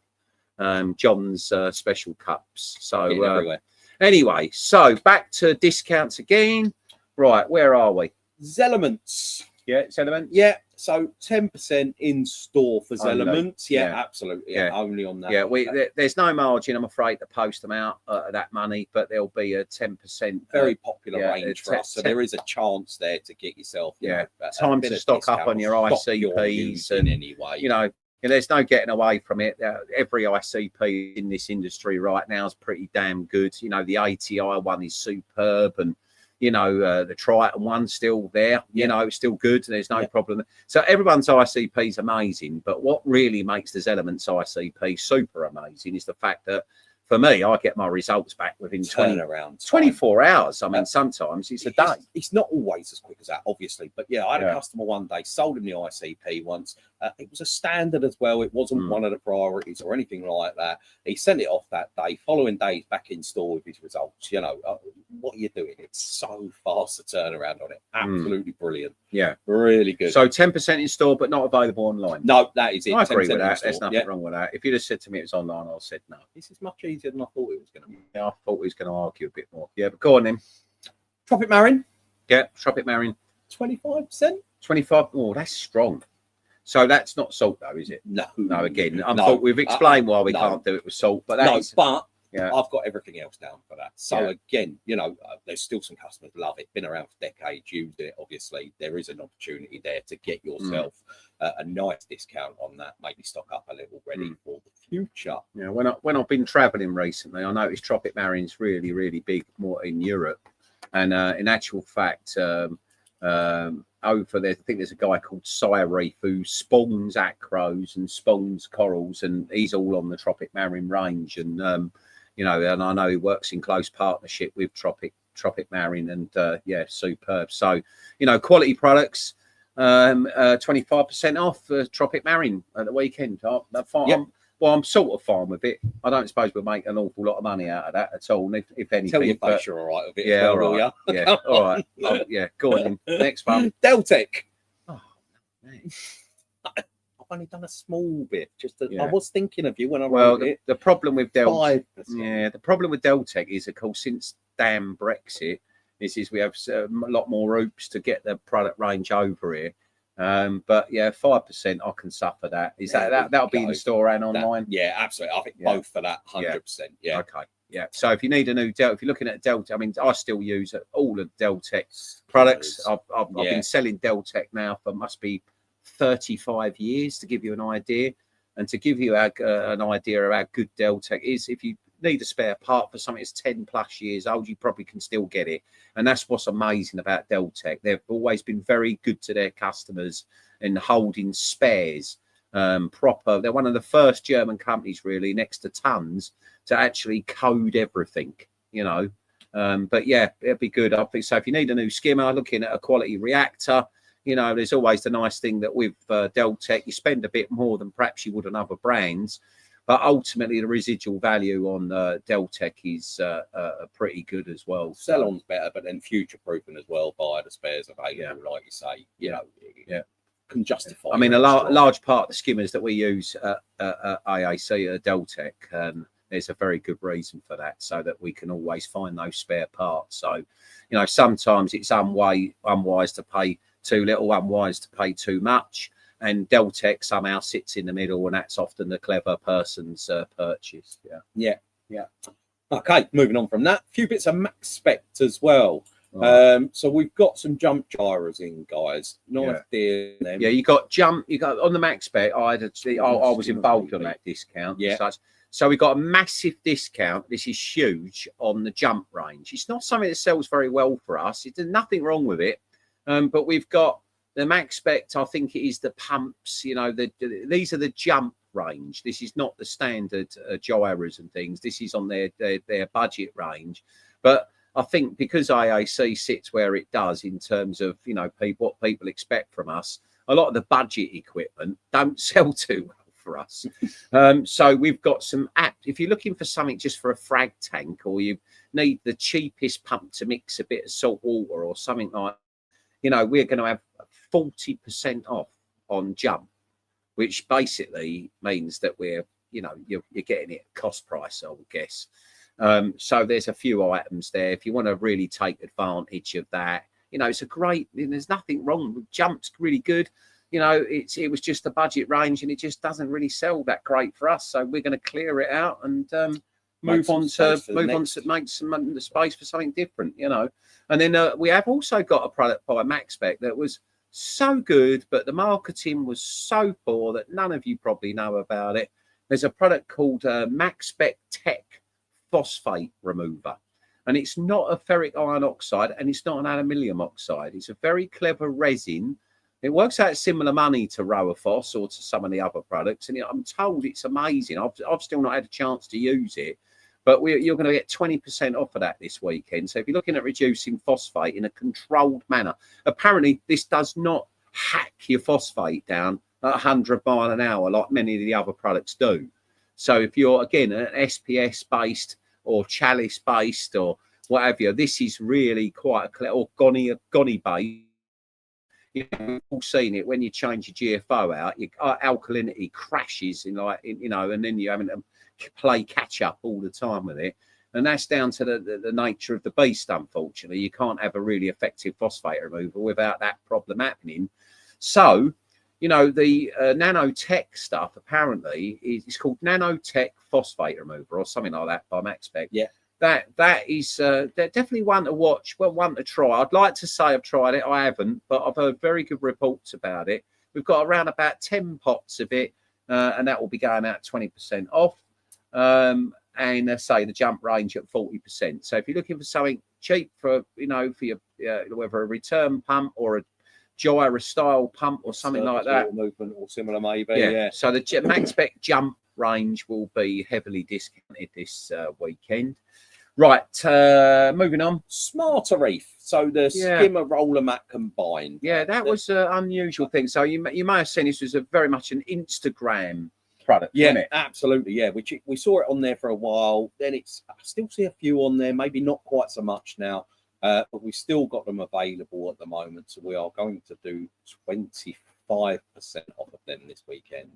John's special cups. So anyway, so back to discounts again. Right, where are we? Zelements. Yeah, Zelements. Yeah, so 10% in store for Only. Zelements. Yeah, Yeah. absolutely. Yeah, Yeah. only on that. Yeah, there's no margin, I'm afraid, to post them out at that money, but there'll be a 10%. Very popular yeah, range for us. So there is a chance there to get yourself, you know, a time bit to of stock up discount on your or stock you're ICPs using and, anyway. you know, there's no getting away from it. Every ICP in this industry right now is pretty damn good. You know, the ATI one is superb, and, you know, the Triton one's still there. You know, it's still good. There's no problem. So everyone's ICP is amazing. But what really makes the Zelements ICP super amazing is the fact that, for me, I get my results back within 24 hours. I mean, sometimes it's a day. It's not always as quick as that, obviously. But yeah, I had a customer one day, sold him the ICP once. It was a standard as well. It wasn't one of the priorities or anything like that. He sent it off that day. Following day, he's back in store with his results. You know, what are you doing? It's so fast to turn around on it. Absolutely brilliant. Yeah. Really good. So 10% in store, but not available online. No, that is it. I agree with 10% in that. store. There's nothing wrong with that. If you'd have said to me it was online, I'd have said no. This is much easier than I thought it was going to be. Yeah, I thought we was going to argue a bit more. Yeah, but go on then. Tropic Marin. Yeah, Tropic Marin. 25%. 25. Oh, that's strong. So that's not salt, though, is it? No. No, again, I thought we've explained why we can't do it with salt, but that's but yeah. I've got everything else down for that. So again, you know, there's still some customers love it. Been around for decades, used it. Obviously, there is an opportunity there to get yourself a nice discount on that. Maybe stock up a little ready for the future. Yeah, when I've been travelling recently, I noticed Tropic Marin's really, really big more in Europe, and in actual fact, over there, I think there's a guy called Cyreef who spawns acros and spawns corals, and he's all on the Tropic Marin range. And you know, and I know he works in close partnership with Tropic Marin, and yeah, superb. So, you know, quality products, 25% off Tropic Marin at the weekend. I'm sort of fine with it. I don't suppose we'll make an awful lot of money out of that at all, if anything. Tell your face you're all right with it. Yeah, as well, all right. will ya? Yeah, all right. Oh, yeah, go on then. Next one. Deltec. Oh, man. I've only done a small bit. I Yeah. was thinking of you when I Well, wrote it. the problem with Deltec, 5%. yeah, the problem with Deltec is, of course, since damn Brexit, is we have a lot more hoops to get the product range over here. But yeah, 5%, I can suffer that. Is that'll be in the store and online? Yeah, absolutely. I think both for that, 100%. Yeah. Okay. Yeah. So if you need a new Deltec, if you're looking at Deltec, I mean, I still use all of Deltec's products. I've been selling Deltec now for must be 35 years, to give you an idea. And to give you an idea of how good Deltec is, if you need a spare part for something that's 10 plus years old, you probably can still get it. And that's what's amazing about Deltec. They've always been very good to their customers in holding spares proper. They're one of the first German companies, really, next to Tons, to actually code everything, you know. But yeah, it'd be good. I think so. If you need a new skimmer, looking at a quality reactor, you know, there's always the nice thing that with Deltec, you spend a bit more than perhaps you would on other brands. But ultimately, the residual value on Deltec is pretty good as well. Sell on's better, but then future proofing as well by the spares available, like you say. You know, can justify. I mean, a large part of the skimmers that we use at IAC are Deltec. There's a very good reason for that, so that we can always find those spare parts. So, you know, sometimes it's unwise to pay too little, unwise to pay too much. And Deltec somehow sits in the middle, and that's often the clever person's purchase. Yeah. Okay, moving on from that, a few bits of Max Spec as well. Right. So we've got some jump gyros in, guys. Yeah, you got jump. You got on the Max Spec. I was involved on that discount. Yeah. So we got a massive discount. This is huge on the jump range. It's not something that sells very well for us. There's nothing wrong with it, but we've got the Max Spec. I think it is the pumps. You know, these are the jump range. This is not the standard gyros and things. This is on their budget range. But I think because IAC sits where it does in terms of, you know, what people expect from us, a lot of the budget equipment don't sell too well for us. So we've got some apps. If you're looking for something just for a frag tank, or you need the cheapest pump to mix a bit of salt water or something like, you know, we're going to have 40% off on jump, which basically means that we're, you know, you're getting it at cost price, I would guess. So there's a few items there. If you want to really take advantage of that, you know, it's a great, there's nothing wrong with Jump's really good. You know, it was just a budget range, and it just doesn't really sell that great for us. So we're going to clear it out and move on to make some space for something different, you know. And then we have also got a product by Max Spec that was so good, but the marketing was so poor that none of you probably know about it. There's a product called Max Spec Tech phosphate remover, and it's not a ferric iron oxide, and it's not an aluminium oxide. It's a very clever resin. It works out similar money to Rowaphos or to some of the other products, and I'm told it's amazing. I've still not had a chance to use it, but you're going to get 20% off of that this weekend. So if you're looking at reducing phosphate in a controlled manner, apparently this does not hack your phosphate down at 100 miles an hour like many of the other products do. So if you're, again, an SPS based or Chalice based or whatever, this is really quite a or Goni based. You know, we've all seen it when you change your GFO out, your alkalinity crashes in, like, you know, and then you're having to play catch up all the time with it. And that's down to the nature of the beast, unfortunately. You can't have a really effective phosphate removal without that problem happening. So, you know, the nanotech stuff apparently is called nanotech phosphate remover or something like that by Max Spec. Yeah. That is definitely one to watch, well, one to try. I'd like to say I've tried it. I haven't, but I've heard very good reports about it. We've got around about 10 pots of it, and that will be going out 20% off. And say the jump range at 40%. So if you're looking for something cheap for, you know, for your whether a return pump or a gyro style pump or something like that, movement or similar, maybe. Yeah. So the Max Spec jump range will be heavily discounted this weekend. Right, moving on. Smarter Reef. So the skimmer roller mat combined. Yeah, that was an unusual thing. So you may have seen this was very much an Instagram product. Yeah, absolutely. Yeah, we saw it on there for a while. Then I still see a few on there, maybe not quite so much now, but we've still got them available at the moment. So we are going to do 25% off of them this weekend.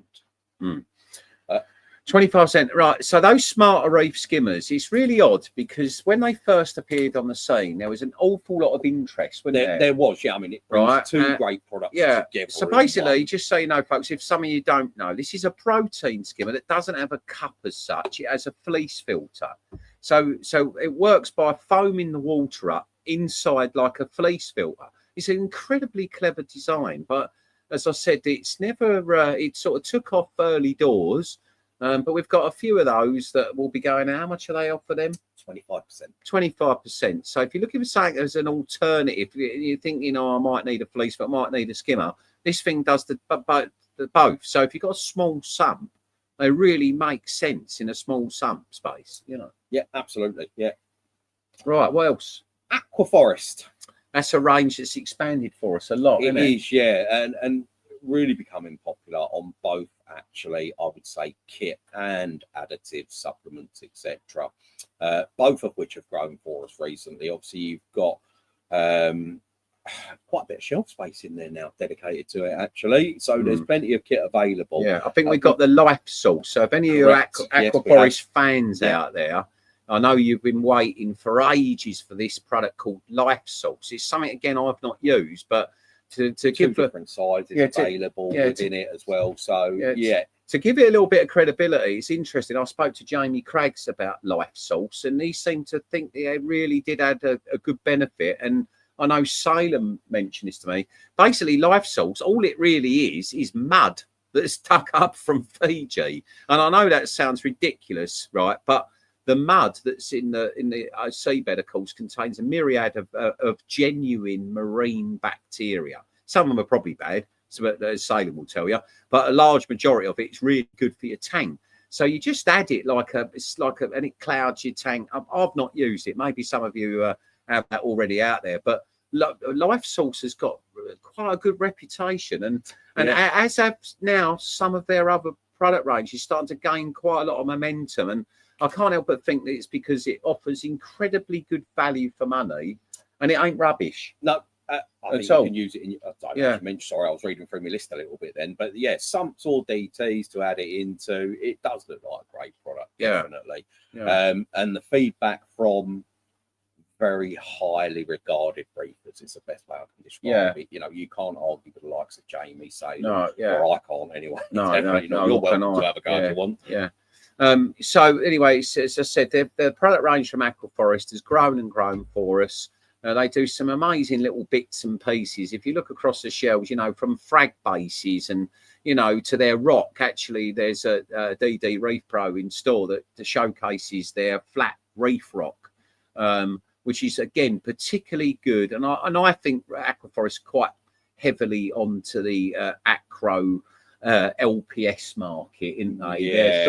25%, right? So those Smarter Reef skimmers, it's really odd because when they first appeared on the scene, there was an awful lot of interest. There was, yeah. I mean, it brings two great products together. So basically, just so you know, folks, if some of you don't know, this is a protein skimmer that doesn't have a cup as such. It has a fleece filter. So it works by foaming the water up inside like a fleece filter. It's an incredibly clever design, but as I said, it's never. It sort of took off early doors. But we've got a few of those that will be going. How much are they off for them? 25%. 25%. So if you're looking for something as an alternative, you think, you know, I might need a fleece, but I might need a skimmer. This thing does the both. So if you've got a small sump, they really make sense in a small sump space, you know. Yeah, absolutely. Yeah. Right. What else? Aquaforest. That's a range that's expanded for us a lot, It isn't it? is, yeah, and really becoming popular on both, actually, I would say, kit and additives, supplements, etc. Both of which have grown for us recently. Obviously, you've got quite a bit of shelf space in there now dedicated to it, actually. So there's plenty of kit available. Yeah, I think we've got the Life Source. So if any of you Aquaforest fans out there, I know you've been waiting for ages for this product called Life Source. It's something, again, I've not used, but to give different sizes available within it as well. So, to give it a little bit of credibility, it's interesting. I spoke to Jamie Craggs about Life Source, and he seemed to think they really did add a good benefit. And I know Salem mentioned this to me. Basically, Life Source, all it really is mud that's dug up from Fiji. And I know that sounds ridiculous, right? But the mud that's in the seabed, of course, contains a myriad of genuine marine bacteria. Some of them are probably bad, so Salem will tell you, but a large majority of it is really good for your tank. So you just add it and it clouds your tank. I've not used it. Maybe some of you have that already out there, but Life Source has got quite a good reputation, and as have now some of their other product range is starting to gain quite a lot of momentum. And I can't help but think that it's because it offers incredibly good value for money, and it ain't rubbish. No, I think you can use it in. Sorry, I was reading through my list a little bit then, but yeah, sumps or DTs to add it into. It does look like a great product, definitely. Yeah. And the feedback from very highly regarded reefers is the best way I can describe it. You know, you can't argue with the likes of Jamie saying, or I can't anyway. No, you're welcome to have a go if you want. Yeah. So anyway, as I said, the product range from Aquaforest has grown and grown for us. They do some amazing little bits and pieces. If you look across the shelves, you know, from frag bases and, you know, to their rock, actually, there's a DD Reef Pro in store that showcases their flat reef rock, which is, again, particularly good. And I think Aquaforest quite heavily onto the acro LPS market, isn't they? Yeah.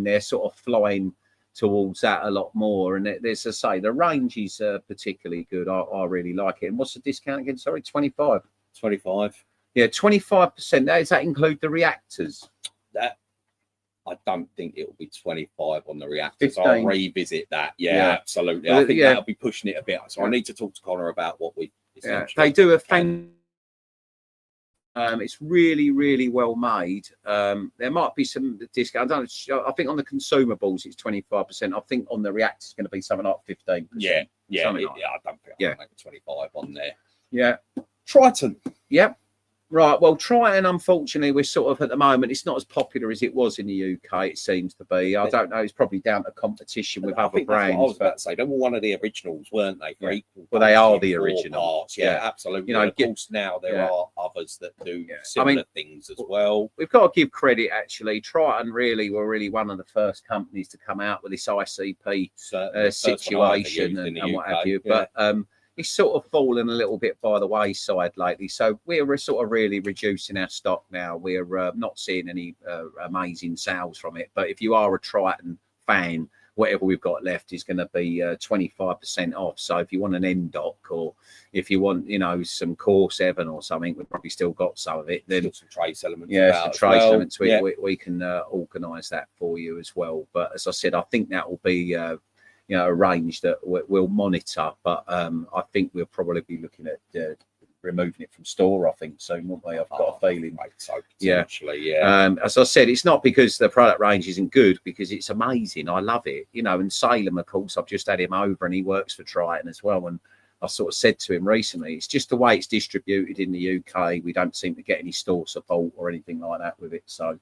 They're sort of flying towards that a lot more. And there's, as I say, the range is particularly good. I really like it. And what's the discount again? Sorry, 25. 25. Yeah, 25%. Does that include the reactors? That I don't think it'll be 25 on the reactors. 15. I'll revisit that. Yeah, absolutely. I think that'll be pushing it a bit. So I need to talk to Connor about what we. They do a fan. It's really, really well made. There might be some discount. I think on the consumables it's 25%. I think on the reactors it's going to be something like 15%. Yeah. I don't think I'll make 25 on there. Yeah. Triton. Yep. Right. Well, Triton, unfortunately, we're sort of at the moment, it's not as popular as it was in the UK, it seems to be. I don't know. It's probably down to competition with other brands. I was about to say, they were one of the originals, weren't they? Well, they are the original. Yeah, absolutely. You know, of course, now there are others that do similar things as well. We've got to give credit, actually. Triton were really one of the first companies to come out with this ICP situation and what have you. But it's sort of fallen a little bit by the wayside lately. So we're sort of really reducing our stock now. We're not seeing any amazing sales from it. But if you are a Triton fan, whatever we've got left is going to be 25% off. So if you want an NDOC or if you want, you know, some Core 7 or something, we've probably still got some of it. Then some trace elements. Yeah, some trace elements. We can organise that for you as well. But as I said, I think that will be a range that we'll monitor, but I think we'll probably be looking at removing it from store, I think, soon, won't we? I've got a feeling. So potentially, as I said, it's not because the product range isn't good, because it's amazing. I love it, you know. And Salem, of course, I've just had him over, and he works for Triton as well. And I sort of said to him recently, it's just the way it's distributed in the UK. We don't seem to get any store support or anything like that with it. So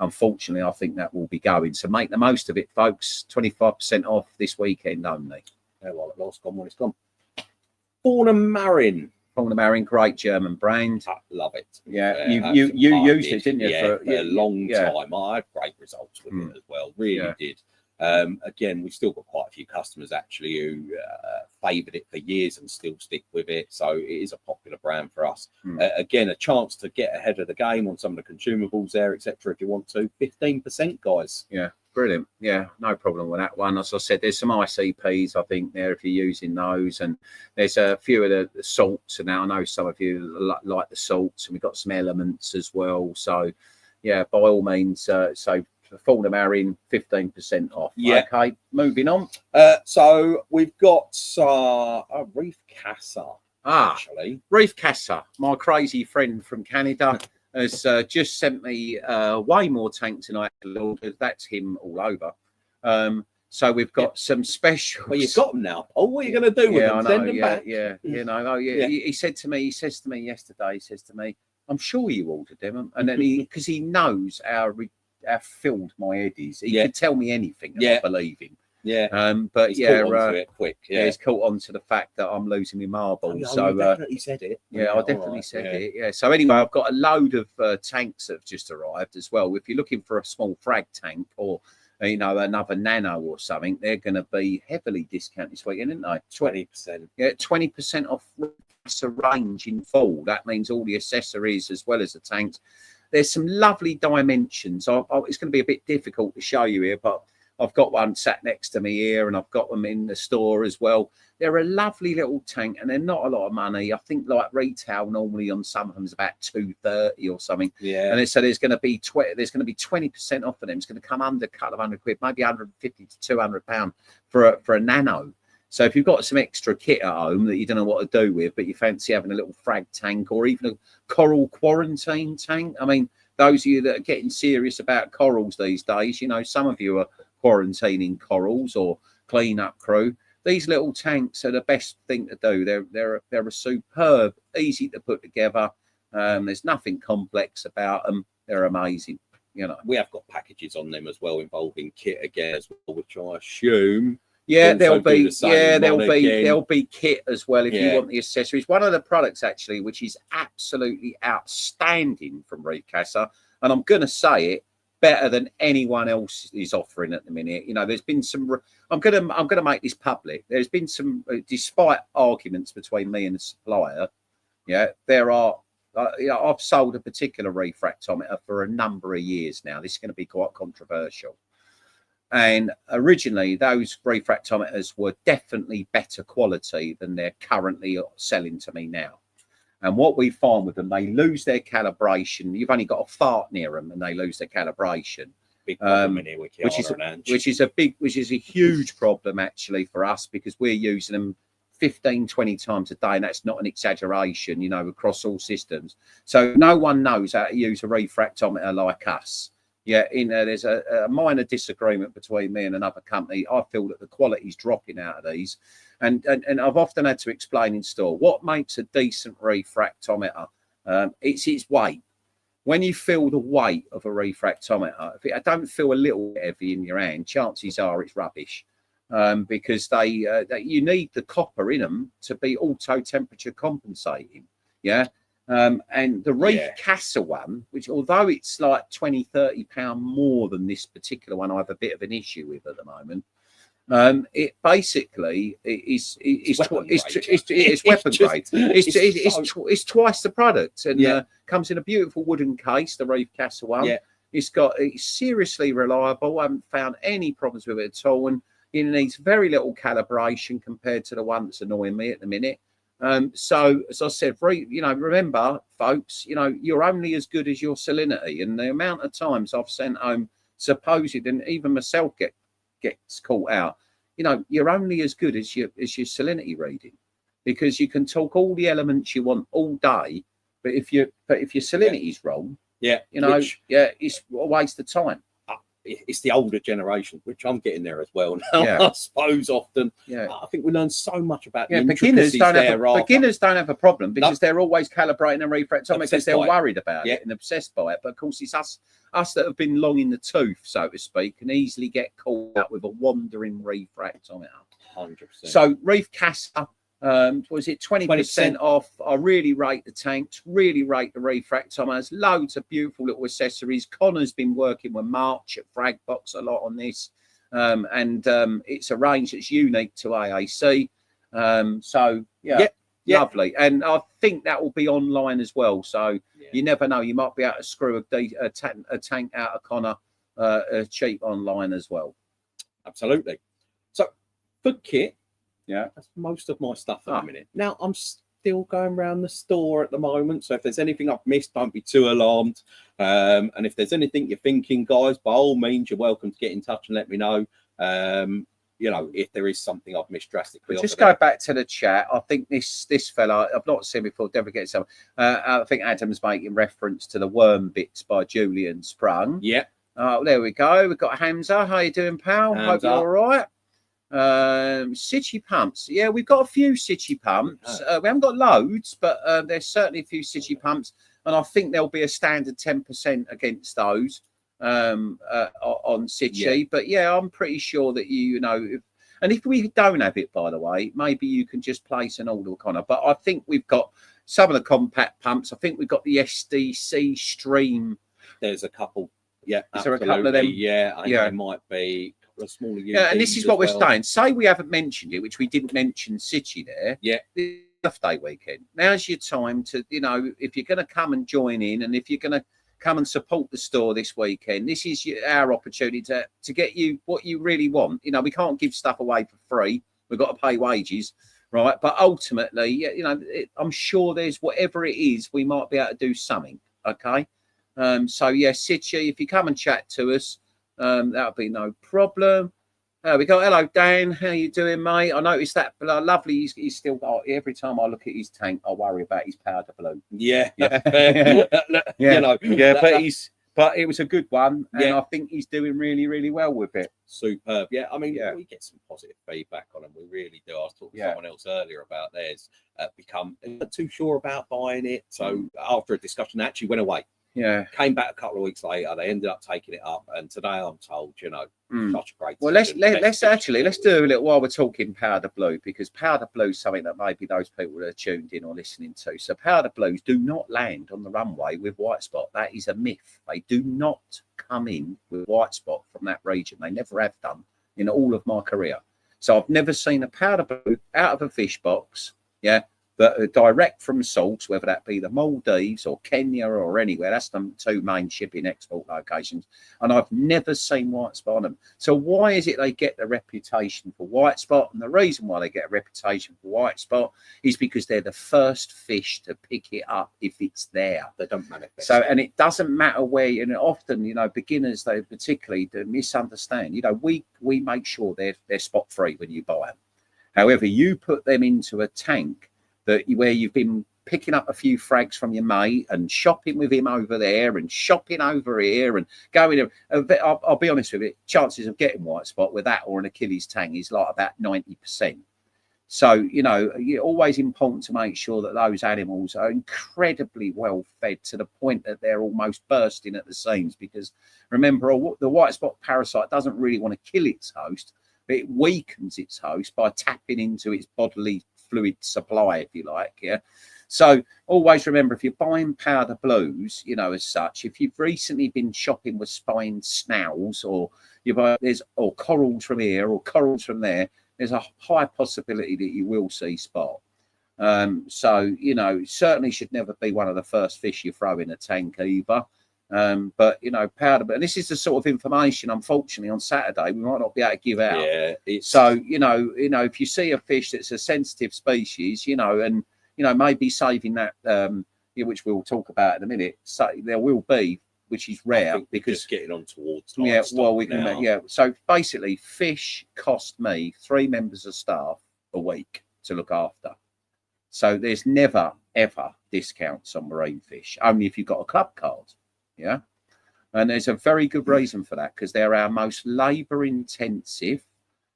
unfortunately, I think that will be going. So make the most of it, folks. 25% off this weekend only. Yeah, well, it's gone when it's gone. Fauna Marin. Paul & great German brand. I love it. Yeah, you used it, didn't you? Yeah, for for a long yeah. time. I had great results with it as well. Really Yeah. did. Again, we've still got quite a few customers actually who favoured it for years and still stick with it. So it is a popular brand for us. Again, a chance to get ahead of the game on some of the consumables there, etc. If you want to, 15%, guys. Yeah, brilliant. Yeah, no problem with that one. As I said, there's some ICPs, I think, there if you're using those, and there's a few of the salts. And now I know some of you like the salts, and we've got some elements as well. So, yeah, by all means, so Paul & Marin, 15% off. Yeah. Okay, moving on. So we've got a Reef Casa. Actually, Reef Casa, my crazy friend from Canada, has just sent me way more tanks than I had ordered. That's him all over. So we've got some specials. Well, you've got them now, Paul. What are you going to do with them? I know, Send them back? Yeah, you know. He said to me, yesterday, he says to me, I'm sure you ordered them. And then because he knows how filled my head is. He could tell me anything and I believe him. Yeah. But he's caught onto it quick. Yeah, he's caught on to the fact that I'm losing my marbles. Oh, so you definitely said it. Yeah, I definitely said it. Yeah. So anyway, I've got a load of tanks that have just arrived as well. If you're looking for a small frag tank or another nano or something, they're going to be heavily discounted this weekend, aren't they? 20%. Yeah, 20% off a range in full. That means all the accessories as well as the tanks. There's some lovely dimensions. It's going to be a bit difficult to show you here, but I've got one sat next to me here, and I've got them in the store as well. They're a lovely little tank, and they're not a lot of money. I think like retail normally on some of them is about $230 or something. Yeah. And so there's going to be 20% off of them. It's going to come under a couple of £100, maybe £150 to £200 for a nano. So if you've got some extra kit at home that you don't know what to do with, but you fancy having a little frag tank or even a coral quarantine tank. I mean, those of you that are getting serious about corals these days, some of you are quarantining corals or clean-up crew. These little tanks are the best thing to do. They're a superb, easy to put together. There's nothing complex about them. They're amazing. We have got packages on them as well involving kit again as well, which I assume. Yeah, there'll be kit as well if you want the accessories. One of the products actually, which is absolutely outstanding from Reef Casa, and I'm going to say it better than anyone else is offering at the minute. There's been some. I'm going to make this public. There's been some, despite arguments between me and the supplier. Yeah, there are. I've sold a particular refractometer for a number of years now. This is going to be quite controversial. And originally, those refractometers were definitely better quality than they're currently selling to me now. And what we find with them, they lose their calibration. You've only got a fart near them, and they lose their calibration. Big problem in here with which is a huge problem actually for us, because we're using them 15, 20 times a day, and that's not an exaggeration. Across all systems. So no one knows how to use a refractometer like us. Yeah, there's a minor disagreement between me and another company. I feel that the quality's dropping out of these, and I've often had to explain in store what makes a decent refractometer. It's its weight. When you feel the weight of a refractometer, if it don't feel a little heavy in your hand, chances are it's rubbish, because you need the copper in them to be auto temperature compensating. Yeah. And the Reef Casa one, which although it's like £20-30 more than this particular one, I have a bit of an issue with at the moment. It basically is weapon grade. It's twice the product, and comes in a beautiful wooden case. The Reef Casa one. Yeah. It's seriously reliable. I haven't found any problems with it at all, and it needs very little calibration compared to the one that's annoying me at the minute. So as I said, remember, folks, you're only as good as your salinity, and the amount of times I've sent home supposed, and even myself gets caught out. You're only as good as your salinity reading, because you can talk all the elements you want all day, but if your salinity's wrong, it's a waste of time. It's the older generation, which I'm getting there as well now. I suppose often. Yeah. I think we learn so much about the beginners don't have a problem, because they're always calibrating and refractometer because they're worried about it and obsessed by it. But of course, it's us that have been long in the tooth, so to speak, can easily get caught up with a wandering refractometer. 100%. So Reef Casa, Was it 20% off? I really rate the tanks, really rate the refractometers, loads of beautiful little accessories. Connor's been working with March at Fragbox a lot on this, and it's a range that's unique to AAC. So yeah, lovely. And I think that will be online as well. So you never know, you might be able to screw a tank out of Connor cheap online as well. Absolutely. So for kit, that's most of my stuff at the minute. Now I'm still going around the store at the moment, so if there's anything I've missed, don't be too alarmed. And if there's anything you're thinking, guys, by all means, you're welcome to get in touch and let me know. You know, if there is something I've missed drastically. Just go back to the chat. I think this fella, I've not seen before, never get some. I think Adam's making reference to the Worm Bits by Julian Sprung. Yeah. Oh, there we go. We've got Hamza. How you doing, pal? Hope you're all right. City pumps. Yeah, we've got a few city pumps. We haven't got loads, but there's certainly a few city pumps, and I think there'll be a standard 10% against those on City. But yeah, I'm pretty sure that you know, if we don't have it, by the way, maybe you can just place an order, Connor. But I think we've got some of the compact pumps. I think we've got the SDC Stream. There's a couple. Yeah, is there a couple of them? Yeah, I think there might be a couple of smaller units. Yeah, and this is what we're saying. Say we haven't mentioned it, which we didn't mention City there. Yeah. The birthday weekend. Now's your time to, you know, if you're going to come and join in, and if you're going to come and support the store this weekend, this is our opportunity to get you what you really want. You know, we can't give stuff away for free. We've got to pay wages, right? But ultimately, you know, I'm sure there's whatever it is, we might be able to do something, okay? So yeah, City, if you come and chat to us, that'll be no problem. We go, hello Dan, how you doing, mate? I noticed that lovely. He's still. Every time I look at his tank, I worry about his powder blue. Yeah, you know, but it was a good one, and I think he's doing really, really well with it. Superb. Yeah, I mean, we get some positive feedback on them. We really do. I was talking to someone else earlier about theirs. Become not too sure about buying it, so after a discussion, actually went away. Yeah, came back a couple of weeks later. They ended up taking it up, and today I'm told, you know, such a great. Well, let's do a little while we're talking powder blue, because powder blue is something that maybe those people that are tuned in or listening to. So powder blues do not land on the runway with white spot. That is a myth. They do not come in with white spot from that region. They never have done in all of my career. So I've never seen a powder blue out of a fish box. Yeah. That are direct from salts, whether that be the Maldives or Kenya or anywhere. That's the two main shipping export locations. And I've never seen white spot on them. So why is it they get the reputation for white spot? And the reason why they get a reputation for white spot is because they're the first fish to pick it up if it's there. They don't manifest. So, and it doesn't matter where, and often, you know, beginners, they particularly do misunderstand. You know, we make sure they're spot free when you buy them. However, you put them into a tank where you've been picking up a few frags from your mate and shopping with him over there and shopping over here and going. I'll be honest with you, chances of getting white spot with that or an Achilles tang is like about 90%. So, you know, you're always important to make sure that those animals are incredibly well fed to the point that they're almost bursting at the seams. Because remember, the white spot parasite doesn't really want to kill its host, but it weakens its host by tapping into its bodily fluid supply, if you like. So always remember, if you're buying powder blues, you know, as such, if you've recently been shopping with spine snouts, or or corals from here or corals from there, there's a high possibility that you will see spot. So, you know, certainly should never be one of the first fish you throw in a tank either. But you know, powder, but this is the sort of information, unfortunately, on Saturday we might not be able to give out. So you know, if you see a fish that's a sensitive species, you know, and you know, maybe saving that, which we'll talk about in a minute. So there will be, which is rare, because just getting on towards. So basically, fish cost me 3 members of staff a week to look after. So there's never ever discounts on marine fish, only if you've got a club card. Yeah, and there's a very good reason for that, because they're our most labor intensive.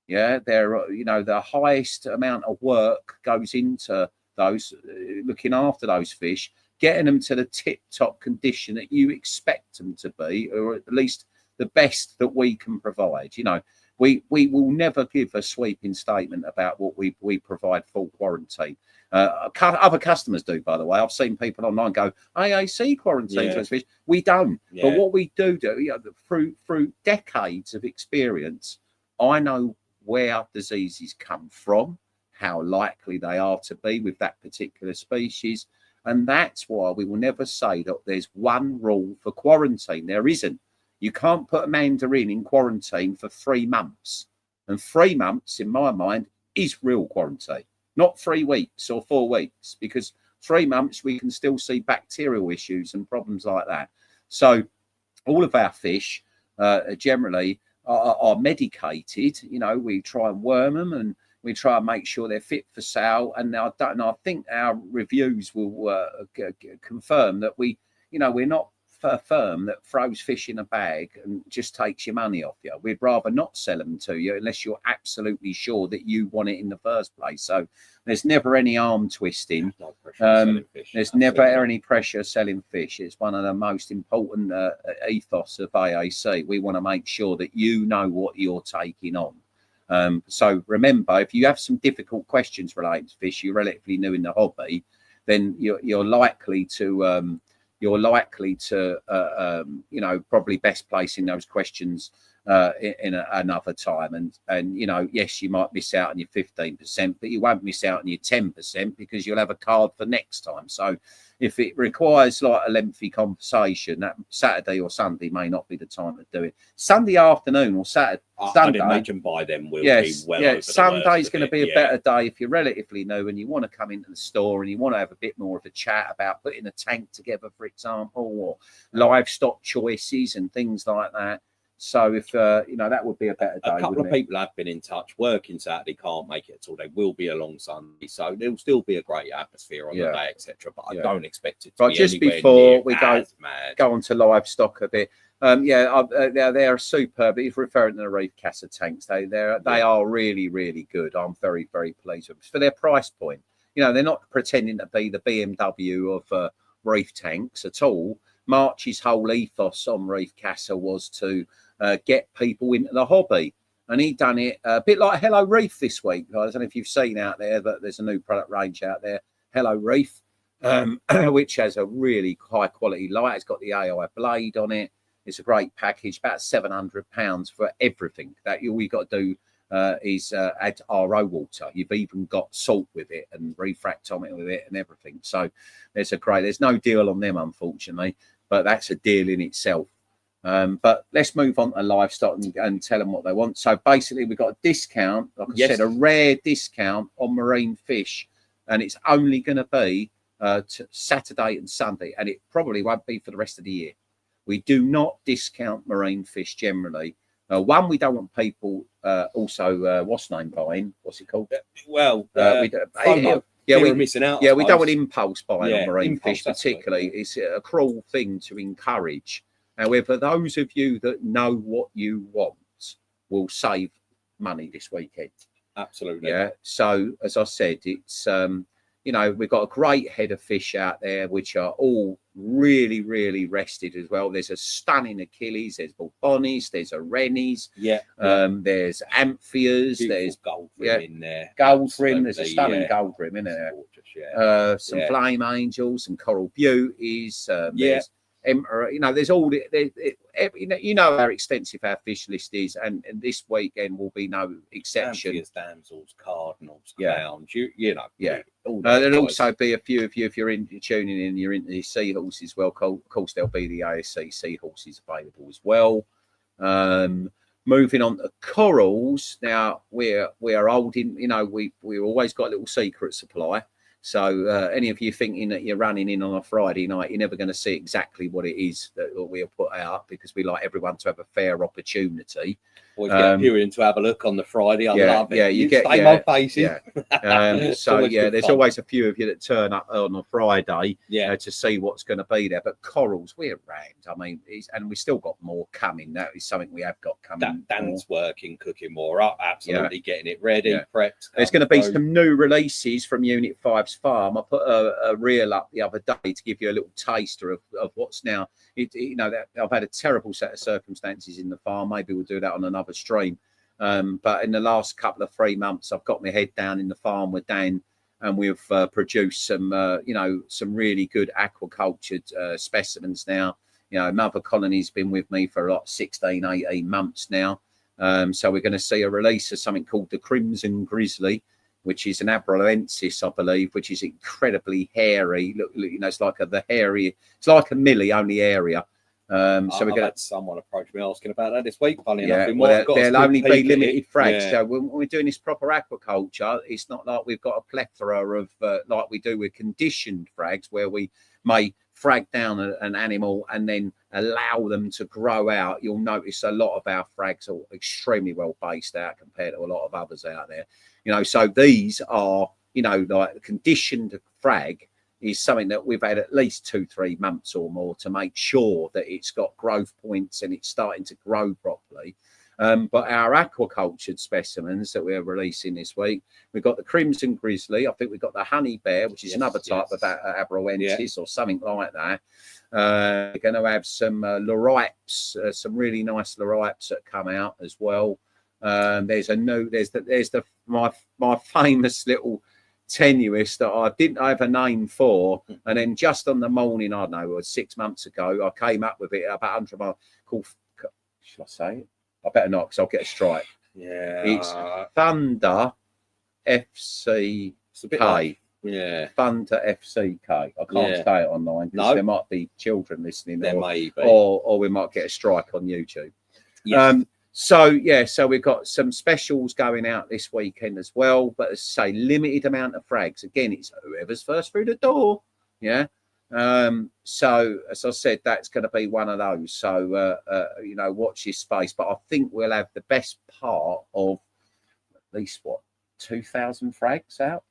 Yeah, they're, you know, the highest amount of work goes into those, looking after those fish, getting them to the tip top condition that you expect them to be, or at least the best that we can provide. You know, we will never give a sweeping statement about what we provide full quarantine. Other customers do, by the way. I've seen people online go, AAC quarantine for fish. We don't. Yeah. But what we do, through decades of experience, I know where diseases come from, how likely they are to be with that particular species. And that's why we will never say that there's one rule for quarantine. There isn't. You can't put a mandarin in quarantine for 3 months. And 3 months, in my mind, is real quarantine. Not 3 weeks or 4 weeks, because 3 months we can still see bacterial issues and problems like that. So all of our fish generally are medicated. You know, we try and worm them and we try and make sure they're fit for sale. And I think our reviews will confirm that we're not a firm that throws fish in a bag and just takes your money off you. We'd rather not sell them to you unless you're absolutely sure that you want it in the first place. So there's never any arm twisting. There's never any pressure selling fish. It's one of the most important ethos of AAC. We want to make sure that you know what you're taking on. So remember, if you have some difficult questions relating to fish, you're relatively new in the hobby, then you're likely to probably best placing those questions in another time. And yes, you might miss out on your 15%, but you won't miss out on your 10% because you'll have a card for next time. So if it requires like a lengthy conversation, that Saturday or Sunday may not be the time to do it. Sunday afternoon or Sunday. I'd imagine by then we'll be well over the Sunday's going to be a better day if you're relatively new and you want to come into the store and you want to have a bit more of a chat about putting a tank together, for example, or livestock choices and things like that. So if that would be a better day. A couple of people have been in touch. Working Saturday, can't make it at all. They will be along Sunday, so there'll still be a great atmosphere on the day, etc. But I don't expect it to be just anywhere before near we mad. go on to livestock a bit. They're superb. He's referring to the Reef Casa tanks. They are really, really good. I'm very, very pleased with them. For their price point. They're not pretending to be the BMW of reef tanks at all. March's whole ethos on Reef Casa was to get people into the hobby, and he done it a bit like Hello Reef this week. I don't know if you've seen out there that there's a new product range out there, Hello Reef, which has a really high quality light. It's got the AI blade on it. It's a great package, about £700 for everything. That all you got to do is add RO water. You've even got salt with it and refractometer with it and everything. So there's no deal on them, unfortunately, but that's a deal in itself. But let's move on to livestock and tell them what they want. So basically, we've got a discount, like I said, a rare discount on marine fish, and it's only going to be Saturday and Sunday, and it probably won't be for the rest of the year. We do not discount marine fish generally. One, we don't want people what's it called? Well, we're missing out. We don't want impulse buying on marine fish, absolutely. particularly. It's a cruel thing to encourage. However, those of you that know what you want will save money this weekend. Absolutely. Yeah. So as I said, it's we've got a great head of fish out there, which are all really, really rested as well. There's a stunning Achilles, there's Bulbonis, there's a Rennies, there's Amphias, there's gold rim in there. Gold rim, there's a stunning gold rim in there. Gorgeous, some Flame Angels, some Coral Beauties, there's Emperor, there's all how extensive our fish list is, and this weekend will be no exception. Amphias, damsels, cardinals, clowns, there'll also be a few of you, if you're tuning in, you're into the seahorses as well. Of course, there'll be the ASC seahorses available as well. Moving on to corals, now we're holding, we've always got a little secret supply. So any of you thinking that you're running in on a Friday night, you're never going to see exactly what it is that we'll put out, because we like everyone to have a fair opportunity. Or you get Pyrian to have a look on the Friday. I love it. Yeah, you get my faces. There's always a few of you that turn up on a Friday to see what's going to be there. But corals, we're around. I mean, and we still got more coming. That is something we have got coming. Dan's working, cooking more up, absolutely getting it ready, prepped. There's going to be some new releases from Unit 5's farm. I put a reel up the other day to give you a little taster of what's now. I've had a terrible set of circumstances in the farm. Maybe we'll do that on another stream. But in the last couple of 3 months, I've got my head down in the farm with Dan, and we've produced some, some really good aquacultured specimens now. Mother Colony's been with me for like 16, 18 months now. So we're going to see a release of something called the Crimson Grizzly, which is an Abruzzensis, I believe, which is incredibly hairy. Look, it's like it's like a Millie, only airier. So we're going to had someone approach me asking about that this week. Funny yeah, enough, there'll only be limited frags. Yeah. So when we're doing this proper aquaculture, it's not like we've got a plethora of like we do with conditioned frags, where we may frag down an animal and then allow them to grow out. You'll notice a lot of our frags are extremely well based out compared to a lot of others out there. So these are, like conditioned frag is something that we've had at least 2-3 months or more to make sure that it's got growth points and it's starting to grow properly. But our aquacultured specimens that we're releasing this week, we've got the Crimson Grizzly. I think we've got the Honey Bear, which is another type of Abruzzensis or something like that. We're going to have some Loripes, some really nice Loripes that come out as well. There's my famous little tenuis that I didn't have a name for, and then just on the morning, I don't know, it was 6 months ago, I came up with it about 100 miles called, should I say it? I better not, because I'll get a strike. Yeah, it's Thunder FCK. Thunder FCK. I can't say it online because there might be children listening, there may be, or we might get a strike on YouTube. Yes. So we've got some specials going out this weekend as well, but as I say, limited amount of frags. Again, it's whoever's first through the door. Yeah. So as I said, that's going to be one of those. So watch your space. But I think we'll have the best part of at least 2,000 frags out.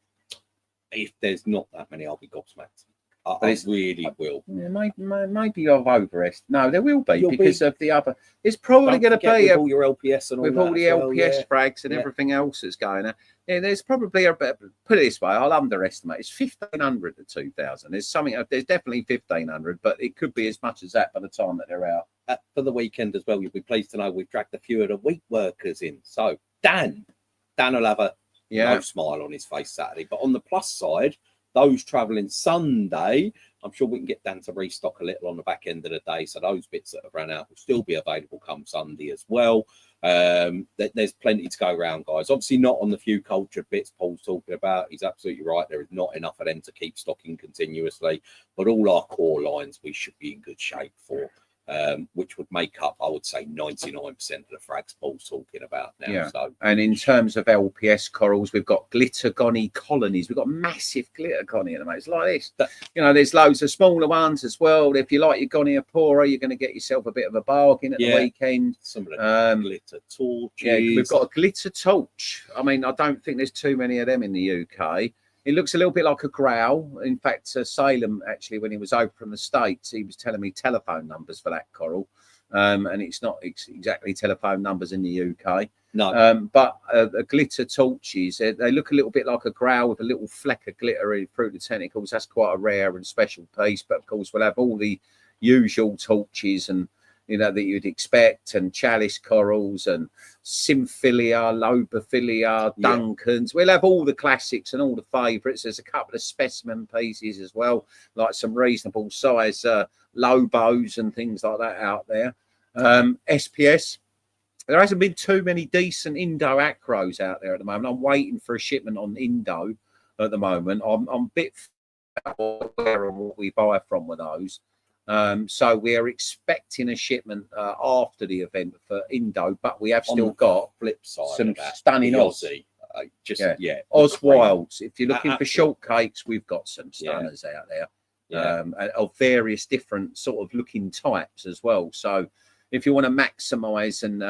If there's not that many, I'll be gobsmacked. I really will. Yeah, maybe I've overestimated. No, there will be because of the other. It's probably going to be with all your LPS and all with all the LPS frags and everything else that's going on. Yeah, there's probably put it this way, I'll underestimate. It's 1,500 to 2,000. There's definitely 1,500, but it could be as much as that by the time that they're out. For the weekend as well, you'll be pleased to know we've dragged a few of the wheat workers in. So Dan will have a no smile on his face Saturday, but on the plus side, those travelling Sunday, I'm sure we can get Dan to restock a little on the back end of the day. So those bits that have run out will still be available come Sunday as well. There's plenty to go around, guys. Obviously not on the few cultured bits Paul's talking about. He's absolutely right. There is not enough of them to keep stocking continuously. But all our core lines, we should be in good shape for. Which would make up, I would say, 99% of the frags Paul's talking about now. Yeah. So, and in terms of LPS corals, we've got glittergony colonies. We've got massive glittergony at the moment. It's like this. There's loads of smaller ones as well. If you like your goniopora, you're going to get yourself a bit of a bargain at the weekend. Some of the glitter torches. Yeah, we've got a glitter torch. I mean, I don't think there's too many of them in the UK. It looks a little bit like a growl. In fact, Salem, actually, when he was over from the States, he was telling me telephone numbers for that coral. And it's not exactly telephone numbers in the UK. No. But the glitter torches, they look a little bit like a growl with a little fleck of glitter through the tentacles. That's quite a rare and special piece. But, of course, we'll have all the usual torches and that you'd expect, and chalice corals and Symphilia, Lobophilia, Duncans. We'll have all the classics and all the favourites. There's a couple of specimen pieces as well, like some reasonable size Lobos and things like that out there. SPS. There hasn't been too many decent Indo acros out there at the moment. I'm waiting for a shipment on Indo at the moment. I'm a bit aware of what we buy from with those. So we're expecting a shipment after the event for Indo, but we have still got flip side some stunning Aussie. Oswalds. If you're looking for shortcakes, we've got some stunners out there of various different sort of looking types as well. So if you want to maximise and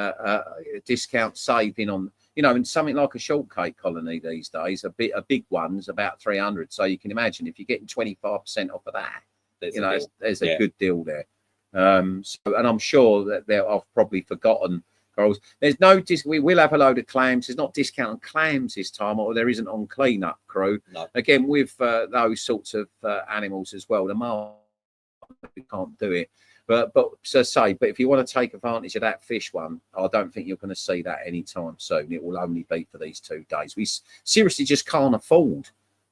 discount saving on, in something like a shortcake colony these days, a big one's about 300. So you can imagine if you're getting 25% off of that. There's a good deal there. And I'm sure that I've probably forgotten corals. There's no we will have a load of clams. There's not discount on clams this time, or there isn't on cleanup crew. No. Again, with those sorts of animals as well, the market we can't do it. But so say, but if you want to take advantage of that fish one, I don't think you're going to see that anytime soon. It will only be for these 2 days. We seriously just can't afford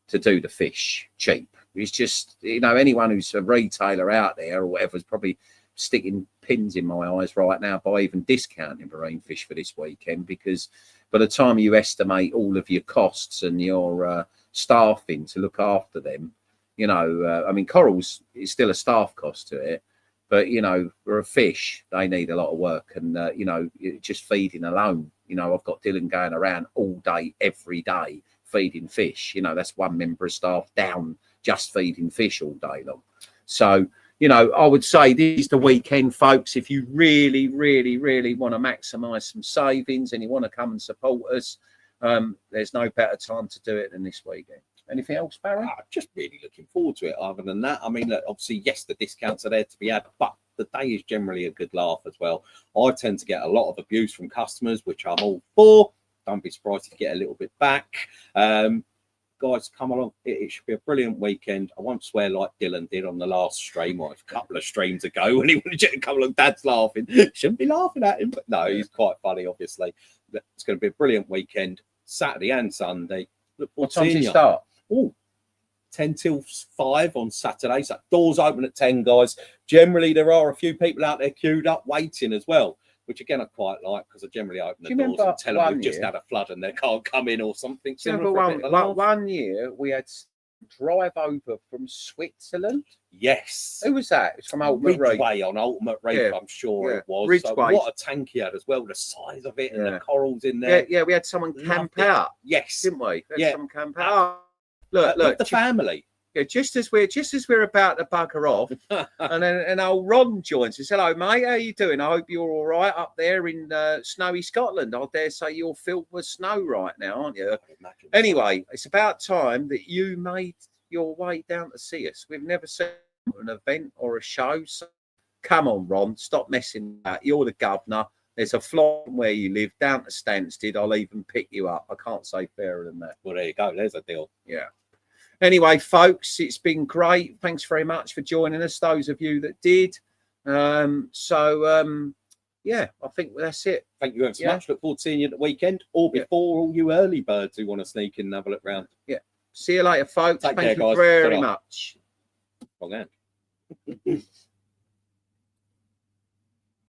to do the fish cheap. It's just, anyone who's a retailer out there or whatever is probably sticking pins in my eyes right now by even discounting marine fish for this weekend, because by the time you estimate all of your costs and your staffing to look after them, I mean, corals is still a staff cost to it, but for a fish, they need a lot of work, and just feeding alone, I've got Dylan going around all day, every day, feeding fish. That's one member of staff down just feeding fish all day long. So, I would say this is the weekend, folks. If you really, really, really want to maximise some savings and you want to come and support us, there's no better time to do it than this weekend. Anything else, Barry? Just really looking forward to it. Other than that, I mean, look, obviously, yes, the discounts are there to be had, but the day is generally a good laugh as well. I tend to get a lot of abuse from customers, which I'm all for. Don't be surprised if you get a little bit back. Guys, come along. It should be a brilliant weekend. I won't swear like Dylan did on the last stream, or a couple of streams ago, when he wanted to come along. Dad's laughing. Shouldn't be laughing at him, but no, he's quite funny, obviously. It's going to be a brilliant weekend, Saturday and Sunday. Look forward What time to does seeing it start? you. 10 till 5 on Saturday. So doors open at 10, guys. Generally, there are a few people out there queued up waiting as well, which again I quite like, because I generally open the doors and tell them we've just had a flood and they can't come in or something. One year we had drive over from Switzerland. Yes. Who was that? It's from Ultimate Reef. Ridgeway on Ultimate Reef, Yeah. I'm sure it was. Ridgeway. So what a tank he had as well, the size of it and the corals in Yeah, there. yeah, we had someone camp Loved it. out, Yes. didn't we? We had Yeah. someone camp out. Look, With the family. Yeah, just as we're about to bugger off, and then old Ron joins us. Hello, mate. How you doing? I hope you're all right up there in snowy Scotland. I dare say you're filled with snow right now, aren't you? Anyway, it's about time that you made your way down to see us. We've never seen an event or a show. So come on, Ron. Stop messing about. You're the governor. There's a flight from where you live down to Stansted. I'll even pick you up. I can't say fairer than that. Well, there you go. There's a deal. Yeah. Anyway, folks, it's been great. Thanks very much for joining us, those of you that did. Yeah, I think that's it. Thank you ever so much. Look forward to seeing you at the weekend, or before all you early birds who want to sneak in and have a look round. Yeah. See you later, folks. Take Thank care, you guys. very Ta-ra. much. Wrong hand.